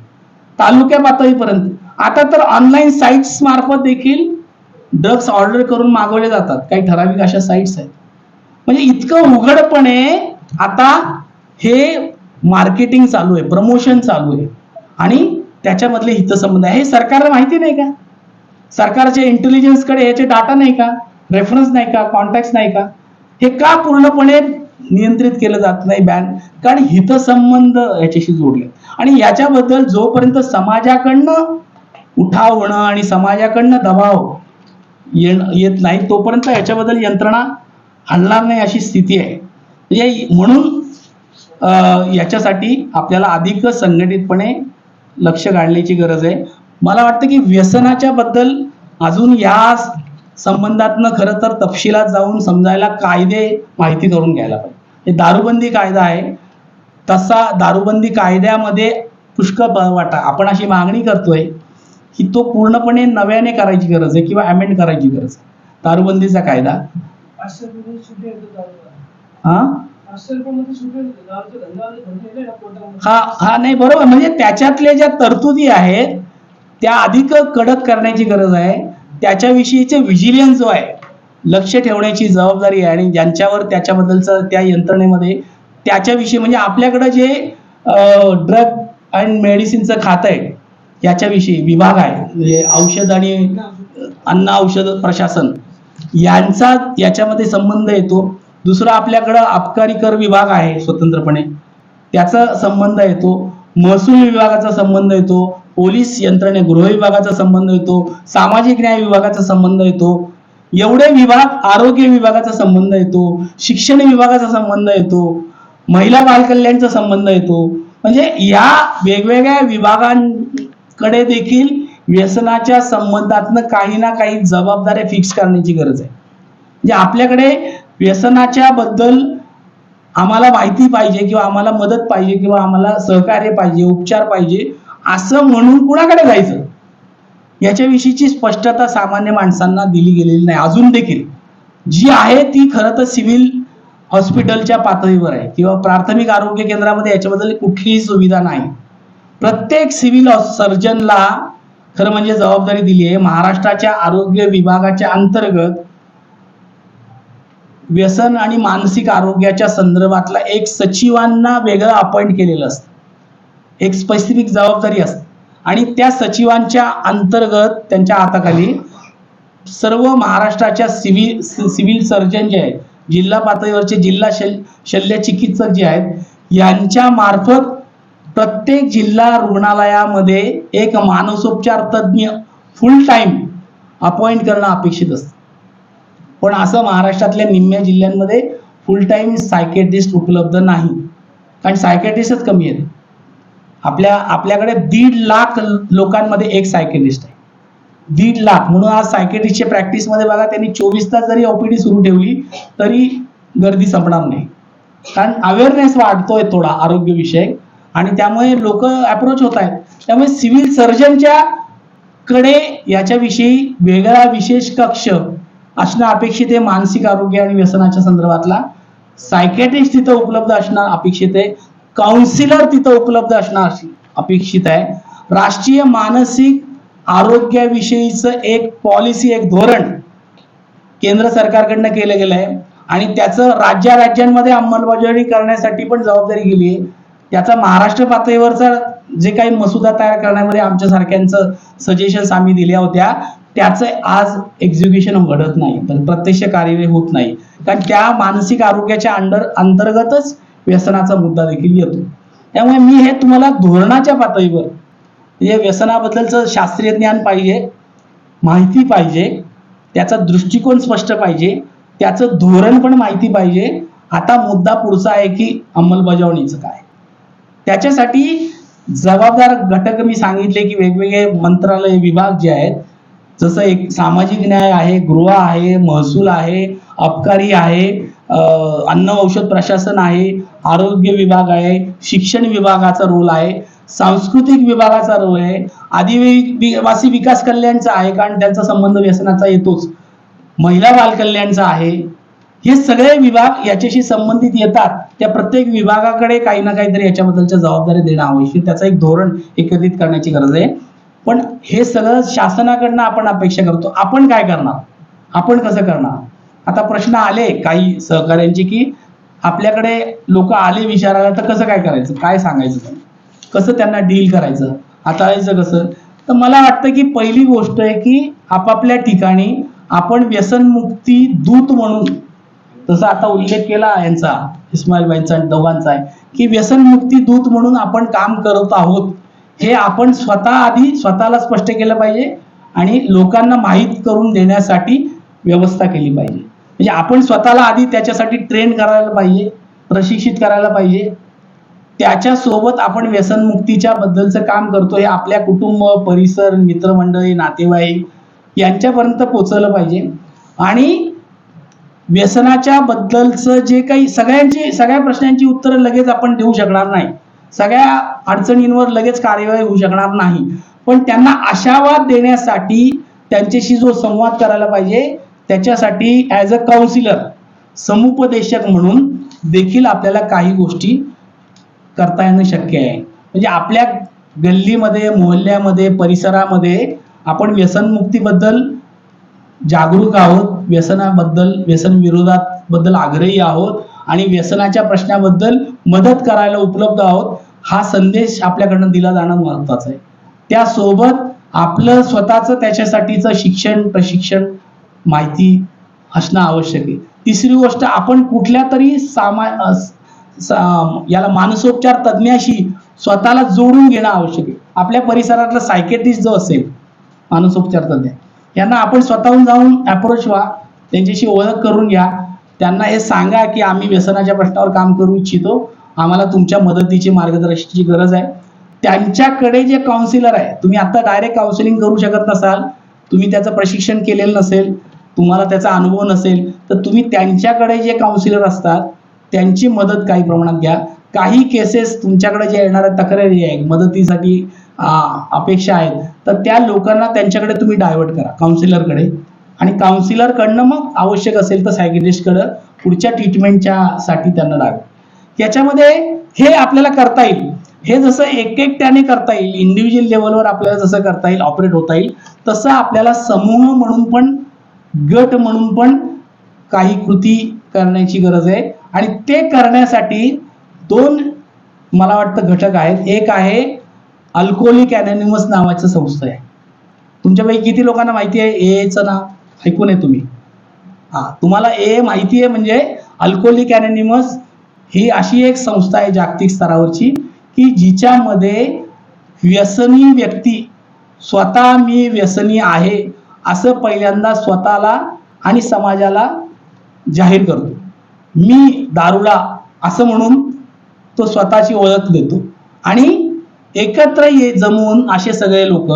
S1: तालुक्या पातळीपर्यंत. आता तर ऑनलाईन साईट्स मार्फत देखील ड्रग्स ऑर्डर करून मागवले जातात. काही ठराविक अशा साईट्स आहेत. म्हणजे इतकं उघडपणे आता हे मार्केटिंग चालू आहे, प्रमोशन चालू आहे आणि त्याच्यामधले हितसंबंध आहे. हे सरकारला माहिती नाही का? सरकारच्या इंटेलिजन्स कडे याचे डाटा नाही का? रेफरन्स नाही का? कॉन्टॅक्ट नाही का? हे का पूर्णपणे नियंत्रित केलं जात नाही बॅन? कारण हितसंबंध याच्याशी जोडले. आणि याच्याबद्दल जोपर्यंत समाजाकडनं उठाव होणं आणि समाजाकडनं दबाव येत नाही तोपर्यंत याच्याबद्दल यंत्रणा हलणार नाही अशी स्थिती आहे. म्हणजे म्हणून याच्यासाठी आपल्याला अधिक संघटितपणे लक्ष घालण्याची गरज आहे. मला वाटतं की व्यसनाच्या बद्दल अजून या संबंधातनं खरं तर तपशिलात जाऊन समजायला कायदे माहिती करून घ्यायला पाहिजे. हे दारूबंदी कायदा आहे, तसा दारूबंदी कायद्यामध्ये पुष्कळ वाटा. आपण अशी मागणी करतोय की तो पूर्णपणे नव्याने करायची गरज आहे किंवा अमेंड करायची गरज आहे दारूबंदीचा कायदा. हा नाही बरोबर. म्हणजे त्याच्यातल्या ज्या तरतुदी आहेत त्या अधिक कडक करण्याची गरज आहे. त्याच्याविषयीचे विजिलन्स जो आहे, लक्ष ठेवण्याची जबाबदारी आहे. आणि ज्यांच्यावर त्याच्याबद्दलचं त्या यंत्रणेमध्ये त्याच्याविषयी म्हणजे आपल्याकडे जे ड्रग अँड मेडिसिनचं खातं आहे याच्याविषयी विभाग आहे, म्हणजे औषध आणि अन्न औषध प्रशासन यांचा याच्यामध्ये संबंध येतो. दुसरा आपल्याकडं आबकारी कर विभाग आहे स्वतंत्रपणे, त्याचा संबंध येतो. महसूल विभागाचा संबंध येतो. पोलीस यंत्रणे गृह विभागाचा संबंध येतो. सामाजिक न्याय विभागाचा संबंध येतो. एवढे विभाग, आरोग्य विभागाचा संबंध येतो. शिक्षण विभागाचा संबंध येतो. महिला बालकल्याणचा संबंध येतो. म्हणजे या वेगवेगळ्या विभागांकडे देखील व्यसनाच्या संबंधातनं काही ना काही जबाबदाऱ्या फिक्स करण्याची गरज आहे. म्हणजे आपल्याकडे व्यसनाच्या बद्दल आम्हाला माहिती पाहिजे किंवा आम्हाला मदत पाहिजे किंवा आम्हाला सहकार्य पाहिजे, उपचार पाहिजे असं म्हणून कुणाकडे जायचं याच्याविषयीची स्पष्टता सामान्य माणसांना दिली गेलेली नाही. अजून देखील जी आहे ती खरं तर सिव्हिल हॉस्पिटलच्या पातळीवर आहे किंवा प्राथमिक आरोग्य केंद्रामध्ये याच्याबद्दल कुठलीही सुविधा नाही. प्रत्येक सिव्हिल सर्जनला खरं म्हणजे जबाबदारी दिली आहे. महाराष्ट्राच्या आरोग्य विभागाच्या अंतर्गत व्यसन आणि मानसिक आरोग्याच्या संदर्भातला एक सचिवांना वेगळं अपॉइंट केलेलं असतं. एक स्पेसिफिक जबाबदारी असते आणि त्या सचिवांच्या अंतर्गत त्यांच्या हाताखाली सर्व महाराष्ट्राच्या सिव्हिल सर्जन जे आहेत, जिल्हा पातळीवरचे जिल्हा शल्य चिकित्सक जे आहेत, यांच्या मार्फत प्रत्येक जिल्हा रुग्णालयामध्ये एक मानसोपचार तज्ज्ञ फुल टाइम अपॉइंट करणं अपेक्षित असतं. पण असं महाराष्ट्रातल्या निम्म्या जिल्ह्यांमध्ये फुल टाइम सायकेट्रिस्ट उपलब्ध नाही, कारण सायकेट्रिस्टच कमी आहेत. आपल्याकडे 1.5 लाख लोकांमध्ये एक सायकेट्रिस्ट आहे. 1.5 लाख. म्हणून आज सायकेट्रिस्टच्या प्रॅक्टिसमध्ये बघा, त्यांनी 24 तास जरी ओपीडी सुरू ठेवली तरी गर्दी संपणार नाही, कारण अवेअरनेस वाढतोय थोडा आरोग्यविषयक आणि त्यामुळे लोक अप्रोच होत आहेत. त्यामुळे सिव्हिल सर्जनच्या कडे याच्याविषयी वेगळा विशेष कक्ष असणं अपेक्षित आहे. मानसिक आरोग्य आणि व्यसनाच्या संदर्भातला सायकॅट्रिस्ट तिथं उपलब्ध असणं अपेक्षित आहे. काउन्सिलर तिथं उपलब्ध असणं अपेक्षित आहे. राष्ट्रीय मानसिक आरोग्याविषयीचं एक पॉलिसी, एक धोरण केंद्र सरकारकडनं केलं गेलं आहे आणि त्याचं राज्यांमध्ये अंमलबजावणी करण्यासाठी पण जबाबदारी गेली आहे. त्याचा महाराष्ट्र पातळीवरचा जे काही मसुदा तयार करण्यामध्ये आमच्या सारख्यांचं सजेशन्स आम्ही दिल्या होत्या, त्याचं आज एक्झिक्युशन घडत नाही, पण प्रत्यक्ष कार्यवाही होत नाही, कारण त्या मानसिक आरोग्याच्या अंतर्गतच व्यसनाचा मुद्दा देखील येतो. त्यामुळे मी हे तुम्हाला धोरणाच्या पातळीवर, म्हणजे व्यसनाबद्दलचं शास्त्रीय ज्ञान पाहिजे, माहिती पाहिजे, त्याचा दृष्टिकोन स्पष्ट पाहिजे, त्याचं धोरण पण माहिती पाहिजे. आता मुद्दा पुढचा आहे की अंमलबजावणीचं काय. त्याच्यासाठी जबाबदार घटक मी सांगितले की वेगवेगळे मंत्रालय, विभाग जे आहेत, जसं एक सामाजिक न्याय आहे, गृह आहे, महसूल आहे, अबकारी आहे, अन्न औषध प्रशासन आहे, आरोग्य विभाग आहे, शिक्षण विभागाचा रोल आहे, सांस्कृतिक विभागाचा रोल आहे, आदिवासी विकास कल्याणचा आहे, कारण त्यांचा संबंध व्यसनाचा येतोच, महिला बाल कल्याणचा आहे, हे सगळे विभाग याच्याशी संबंधित येतात. त्या प्रत्येक विभागाकडे काही ना काहीतरी याच्याबद्दलच्या जबाबदारी देणं आवश्यक, त्याचं एक धोरण एकत्रित करण्याची गरज आहे. पण हे सगळं शासनाकडनं आपण अपेक्षा करतो. आपण काय करणार, आपण कसं करणार? आता प्रश्न आले काही सहकार्यांचे की आपल्याकडे लोक आले विचारायला, तर कसं काय करायचं, काय सांगायचं, कसं त्यांना डील करायचं, हाताळायचं कसं? तर मला वाटतं की पहिली गोष्ट आहे की आपापल्या ठिकाणी आपण व्यसनमुक्ती दूत म्हणून, तसा आता उल्लेख केला यांचा इस्माईलबाईंचा आणि दोघांचा आहे की व्यसनमुक्ती दूत म्हणून आपण काम करत आहोत, हे आपण स्वतः आधी स्वतःला स्पष्ट केलं पाहिजे आणि लोकांना माहीत करून देण्यासाठी व्यवस्था केली पाहिजे. म्हणजे आपण स्वतःला आधी त्याच्यासाठी ट्रेन करायला पाहिजे, प्रशिक्षित करायला पाहिजे. त्याच्यासोबत आपण व्यसनमुक्तीच्या बद्दलचं काम करतो हे आपल्या कुटुंब, परिसर, मित्रमंडळी, नातेवाईक यांच्यापर्यंत पोहोचवलं पाहिजे. आणि व्यसनाच्या बद्दलचं जे काही सगळ्या प्रश्नांची उत्तरं लगेच आपण देऊ शकणार नाही, सगळ्या अडचणींवर लगेच कार्यवाही होऊ शकणार नाही, पण त्यांना आशावाद देण्यासाठी त्यांच्याशी जो संवाद करायला पाहिजे, त्याच्यासाठी ॲज अ काउन्सिलर, समुपदेशक म्हणून देखील आपल्याला काही गोष्टी करता येणं शक्य आहे. म्हणजे आपल्या गल्लीमध्ये, मोहल्ल्यामध्ये, परिसरामध्ये आपण व्यसनमुक्तीबद्दल जागरूक आहोत, व्यसनाबद्दल, व्यसन विरोधात बद्दल आग्रही आहोत आणि व्यसनाच्या प्रश्नाबद्दल मदत करायला उपलब्ध आहोत, हा संदेश आपल्याकडनं दिला जाणं महत्त्वाचं आहे. त्यासोबत आपलं स्वतःचं त्याच्यासाठीचं शिक्षण, प्रशिक्षण, माहिती असणं आवश्यक आहे. तिसरी गोष्ट, आपण कुठल्या तरी याला मानसोपचार तज्ज्ञाशी स्वतःला जोडून घेणं आवश्यक आहे. आपल्या परिसरातला सायकेट्रिस्ट जो असेल, मानसोपचार तज्ज्ञ, यांना आपण स्वतःहून जाऊन अप्रोच व्हा, त्यांच्याशी ओळख करून घ्या, त्यांना हे सांगा की आम्ही व्यसनाच्या प्रश्नावर काम करू इच्छितो, आम्हाला तुमच्या मदतीची, मार्गदर्शनाची गरज आहे. त्यांच्याकडे जे काउन्सिलर आहे, तुम्ही आता डायरेक्ट काउन्सिलिंग करू शकत नसाल, तुम्ही त्याचं प्रशिक्षण केलेलं नसेल, तुम्हाला त्याचा अनुभव नसेल, तर तुम्ही त्यांच्याकडे जे काउन्सिलर असतात त्यांची मदत काही प्रमाणात घ्या. काही केसेस तुमच्याकडे जे येणाऱ्या तक्रारी आहे, मदतीसाठी अपेक्षा आहेत, तर त्या लोकांना त्यांच्याकडे तुम्ही डायव्हर्ट करा, काउन्सिलरकडे, आणि काउन्सिलरकडनं मग आवश्यक असेल तर सायकिट्रिस्टकडं पुढच्या ट्रीटमेंटच्या साठी त्यांना डायव्हर्ट. याच्यामध्ये हे आपल्याला करता येईल. हे जसं एकट्याने करता येईल, इंडिव्हिज्युअल लेवलवर आपल्याला जसं करता येईल, ऑपरेट होता येईल, तसं आपल्याला समूह म्हणून पण, गट म्हणून पण काही कृती करण्याची गरज आहे. आणि ते करण्यासाठी दोन मला वाटतं घटक आहेत. एक आहे अल्कोहोलिक अनॉनिमस नावाचं संस्था आहे. तुमच्यापैकी किती लोकांना माहिती आहे एचं नाव ऐकून आहे तुम्ही? तुम्हाला ए माहिती आहे. म्हणजे अल्कोहोलिक अनॉनिमस ही अशी एक संस्था आहे जागतिक स्तरावरची की जिच्यामध्ये व्यसनी व्यक्ती स्वतः मी व्यसनी आहे असं पहिल्यांदा स्वतःला आणि समाजाला जाहीर करतो. मी दारुडा असं म्हणून तो स्वतःची ओळख देतो आणि एकत्र जमून असे सगळे लोक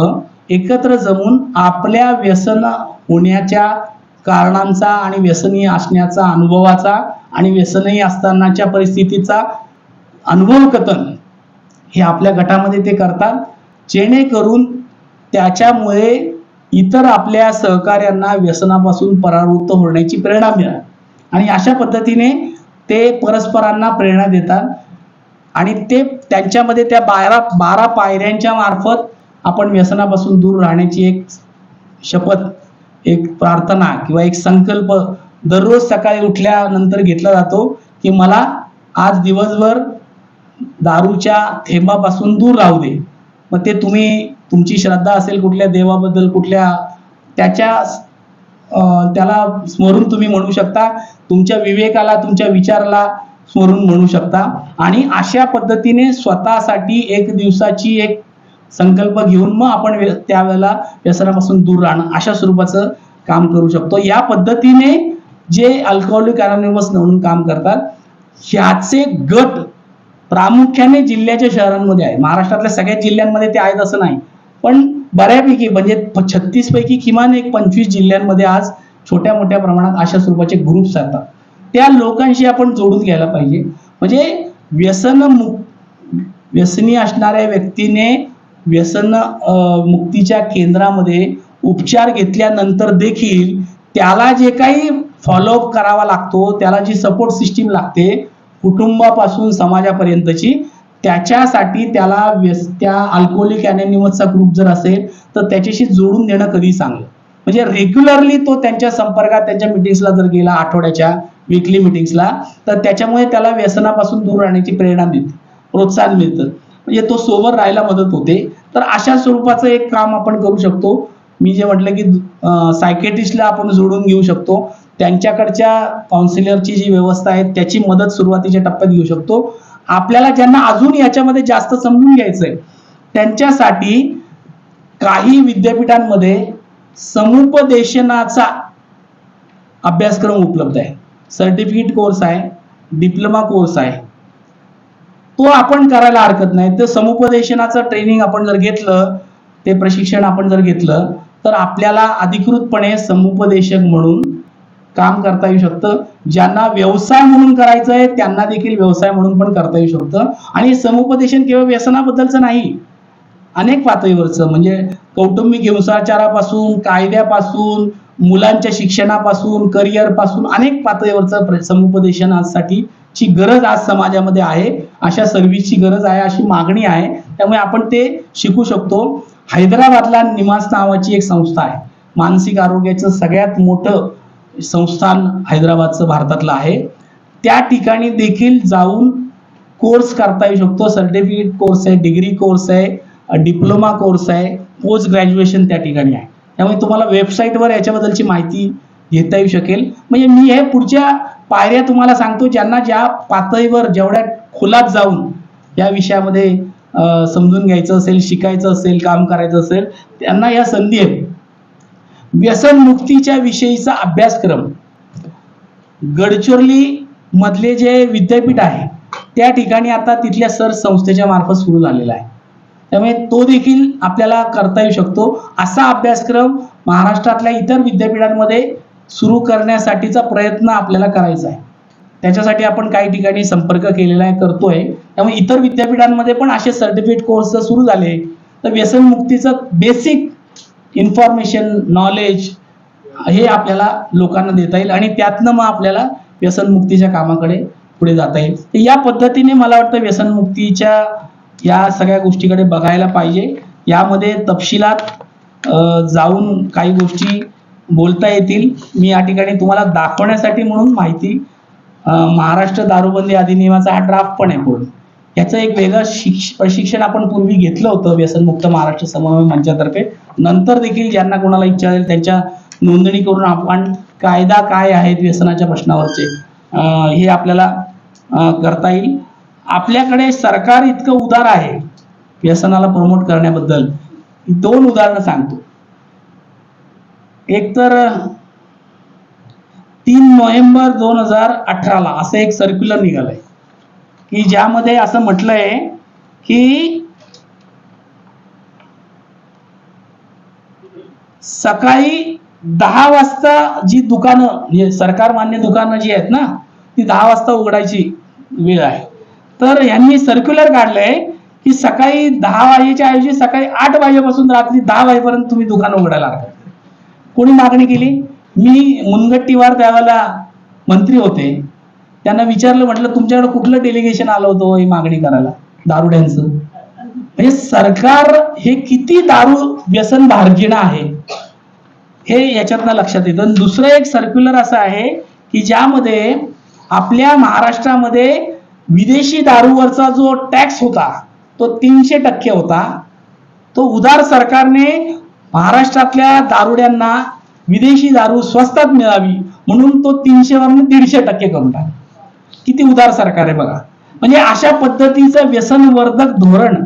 S1: एकत्र जमून आपल्या व्यसन होण्याच्या कारणांचा आणि व्यसनी असण्याचा अनुभवाचा आणि व्यसनी असतानाच्या परिस्थितीचा अनुभव कथन हे आपल्या गटामध्ये ते करतात, जेणेकरून त्याच्यामुळे इतर आपल्या सहकार्यांना व्यसनापासून परावृत्त होण्याची प्रेरणा मिळेल. आणि अशा पद्धतीने ते परस्परांना प्रेरणा देतात आणि ते त्यांच्यामध्ये त्या 12 पायऱ्यांच्या मार्फत आपण व्यसनापासून दूर राहण्याची एक शपथ, एक प्रार्थना किंवा एक संकल्प दररोज सकाळी उठल्यानंतर घेतला जातो की मला आज दिवसभर दारूच्या थेंबापासून दूर राहू दे. मग ते तुम्ही तुमची श्रद्धा असेल कुठल्या देवाबद्दल, कुठल्या त्याला स्मरून तुम्ही म्हणू शकता, तुमच्या विवेकाला, तुमच्या विचाराला स्मरून म्हणू शकता. आणि अशा पद्धतीने स्वतःसाठी एक दिवसाची एक संकल्प घेऊन मग आपण त्यावेळेला व्यसनापासून दूर राहणं अशा स्वरूपाचं काम करू शकतो. या पद्धतीने जे अल्कोहोलिक अनॉनिमस म्हणून काम करतात ह्याचे गट प्रामुख्याने जिल्ह्याच्या शहरांमध्ये आहे. महाराष्ट्रातल्या सगळ्या जिल्ह्यांमध्ये ते आहेत असं नाही, पण बऱ्यापैकी म्हणजे 36 पैकी किमान एक 25 जिल्ह्यांमध्ये आज छोट्या मोठ्या प्रमाणात अशा स्वरूपाचे ग्रुप्स असतात. त्या लोकांशी आपण जोडून घ्यायला पाहिजे. म्हणजे व्यसनी असणाऱ्या व्यक्तीने व्यसन मुक्तीच्या केंद्रामध्ये उपचार घेतल्यानंतर देखील त्याला जे काही फॉलोअप करावा लागतो, त्याला जी सपोर्ट सिस्टीम लागते कुटुंबापासून समाजापर्यंतची, त्याच्यासाठी त्याला त्या अल्कोहोलिक अनोनिमसचा ग्रुप जर असेल तर त्याच्याशी जोडून देणं कधी चांगलं. म्हणजे रेग्युलरली तो त्यांच्या संपर्कात, त्यांच्या मिटिंग्सला जर गेला, आठवड्याच्या वीकली मिटिंग्सला, तर त्याच्यामुळे त्याला व्यसनापासून दूर राहण्याची प्रेरणा मिळते, प्रोत्साहन मिळतं, म्हणजे तो सोबर राहायला मदत होते. तर अशा स्वरूपाचं एक काम आपण करू शकतो. मी जे म्हटलं की सायकेट्रिस्टला आपण जोडून घेऊ शकतो, त्यांच्याकडच्या काउन्सिलरची जी व्यवस्था आहे त्याची मदत सुरुवातीच्या टप्प्यात घेऊ शकतो. आपल्याला ज्यांना अजून याच्यामध्ये जास्त समजून घ्यायचंय त्यांच्यासाठी काही विद्यापीठांमध्ये समुपदेशनाचा अभ्यासक्रम उपलब्ध आहे. सर्टिफिकेट कोर्स आहे, डिप्लोमा कोर्स आहे, तो आपण करायला हरकत नाही. तर समुपदेशनाचं ट्रेनिंग आपण जर घेतलं, ते प्रशिक्षण आपण जर घेतलं, तर आपल्याला अधिकृतपणे समुपदेशक म्हणून काम करता येऊ शकतं. ज्यांना व्यवसाय म्हणून करायचं आहे त्यांना देखील व्यवसाय म्हणून पण करता येऊ शकतं. आणि समुपदेशन केवळ व्यसनाबद्दलचं नाही, अनेक पातळीवरचं, म्हणजे कौटुंबिक हिंसाचारापासून, कायद्यापासून, मुलांच्या शिक्षणापासून, करिअर पासून अनेक पातळीवरचं समुपदेशनासाठीची गरज आज समाजामध्ये आहे. अशा सर्व्हिसची गरज आहे, अशी मागणी आहे. त्यामुळे आपण ते शिकू शकतो. हैदराबादला निमास नावाची एक संस्था आहे, मानसिक आरोग्याचं सगळ्यात मोठं संस्थान हैदराबादचं भारतातलं आहे. त्या ठिकाणी देखील जाऊन कोर्स करता येऊ शकतो. सर्टिफिकेट कोर्स आहे, डिग्री कोर्स आहे, डिप्लोमा कोर्स आहे, पोस्ट ग्रॅज्युएशन त्या ठिकाणी आहे. त्यामुळे तुम्हाला वेबसाईटवर याच्याबद्दलची माहिती घेता येऊ शकेल. म्हणजे मी हे पुढच्या पायऱ्या तुम्हाला सांगतो, ज्यांना ज्या पातळीवर, जेवढ्या खोलात जाऊन या विषयामध्ये समजून घ्यायचं असेल, शिकायचं असेल, काम करायचं असेल, त्यांना या संधी आहेत. व्यसनमुक्तीच्या विषयीचा अभ्यासक्रम गडचिरोली मधले जे विद्यापीठ आहे त्या ठिकाणी आता तिथल्या सर संस्थेच्या मार्फत सुरू झालेला आहे. त्यामुळे तो देखील आपल्याला करता येऊ शकतो. असा अभ्यासक्रम महाराष्ट्रातल्या इतर विद्यापीठांमध्ये सुरू करण्यासाठीचा प्रयत्न आपल्याला करायचा आहे. त्याच्यासाठी आपण काही ठिकाणी संपर्क केलेला आहे, करतोय. त्यामुळे इतर विद्यापीठांमध्ये पण असे सर्टिफिकेट कोर्स जर सुरू झाले तर व्यसनमुक्तीचं बेसिक इन्फॉर्मेशन, नॉलेज हे आपल्याला लोकांना देता येईल आणि त्यातनं मग आपल्याला व्यसनमुक्तीच्या कामाकडे पुढे जाता येईल. तर या पद्धतीने मला वाटतं व्यसनमुक्तीच्या या सगळ्या गोष्टीकडे बघायला पाहिजे. यामध्ये तपशिलात जाऊन काही गोष्टी बोलता येतील. मी या ठिकाणी तुम्हाला दाखवण्यासाठी म्हणून माहिती, महाराष्ट्र दारूबंदी अधिनियमाचा हा ड्राफ्ट पण आहे पूर्ण. याचं एक वेगळं प्रशिक्षण आपण पूर्वी घेतलं होतं व्यसनमुक्त महाराष्ट्र समन्वय मंचातर्फे. नंतर देखील ज्यांना कोणाला इच्छा असेल त्यांच्या नोंदणी करून आपण कायदा काय आहेत व्यसनाच्या प्रश्नावरचे हे आपल्याला करता येईल. आपल्याकडे सरकार इतकं उदार आहे व्यसनाला प्रमोट करण्याबद्दल. 2 उदाहरणं सांगतो. एक तर 3 नोव्हेंबर 2018 असं एक सर्क्युलर निघालंय की ज्यामध्ये असं म्हटलंय की सकाळी 10 वाजता जी दुकानं, म्हणजे सरकार मान्य दुकानं जी आहेत ना, ती 10 वाजता उघडायची वेळ आहे. तर यांनी सर्क्युलर काढलंय की सकाळी 10 वाजेच्या ऐवजी सकाळी 8 वाजेपासून रात्री 10 वाजेपर्यंत तुम्ही दुकान उघडायला हरकत. कोणी मागणी केली? मी मुनगट्टीवार त्यावेळेला मंत्री होते, त्यांना विचारलं, म्हटलं तुमच्याकडे कुठलं डेलिगेशन आलं होतं ही मागणी करायला दारुड्यांचं? म्हणजे सरकार हे किती दारू व्यसन भारजीण आहे हे याच्यातनं लक्षात येतं. दुसरं एक सर्क्युलर असं आहे की ज्यामध्ये आपल्या महाराष्ट्रामध्ये विदेशी दारूवरचा जो टॅक्स होता तो 300% होता. तो उदार सरकारने महाराष्ट्रातल्या दारुड्यांना विदेशी दारू स्वस्तात मिळावी म्हणून तो 300 वरून 150% करून टाकला. किती उदार सरकार आहे बघा. म्हणजे अशा पद्धतीचं व्यसनवर्धक धोरण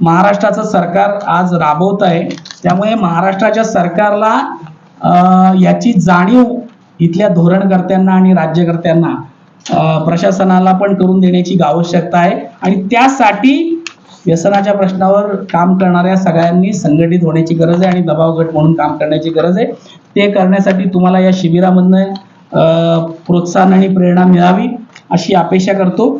S1: महाराष्ट्राचं सरकार आज राबवत आहे. त्यामुळे महाराष्ट्राच्या सरकारला याची जाणीव इथल्या धोरणकर्त्यांना आणि राज्यकर्त्यांना, प्रशासनाला पण करून देण्याची आवश्यकता आहे. आणि त्यासाठी व्यसनाच्या प्रश्नावर काम करणाऱ्या सगळ्यांनी संघटित होण्याची गरज आहे आणि दबाव गट म्हणून काम करण्याची गरज आहे. ते करण्यासाठी तुम्हाला या शिबिरामधनं प्रोत्साहन आणि प्रेरणा मिळावी अशी अपेक्षा करतो.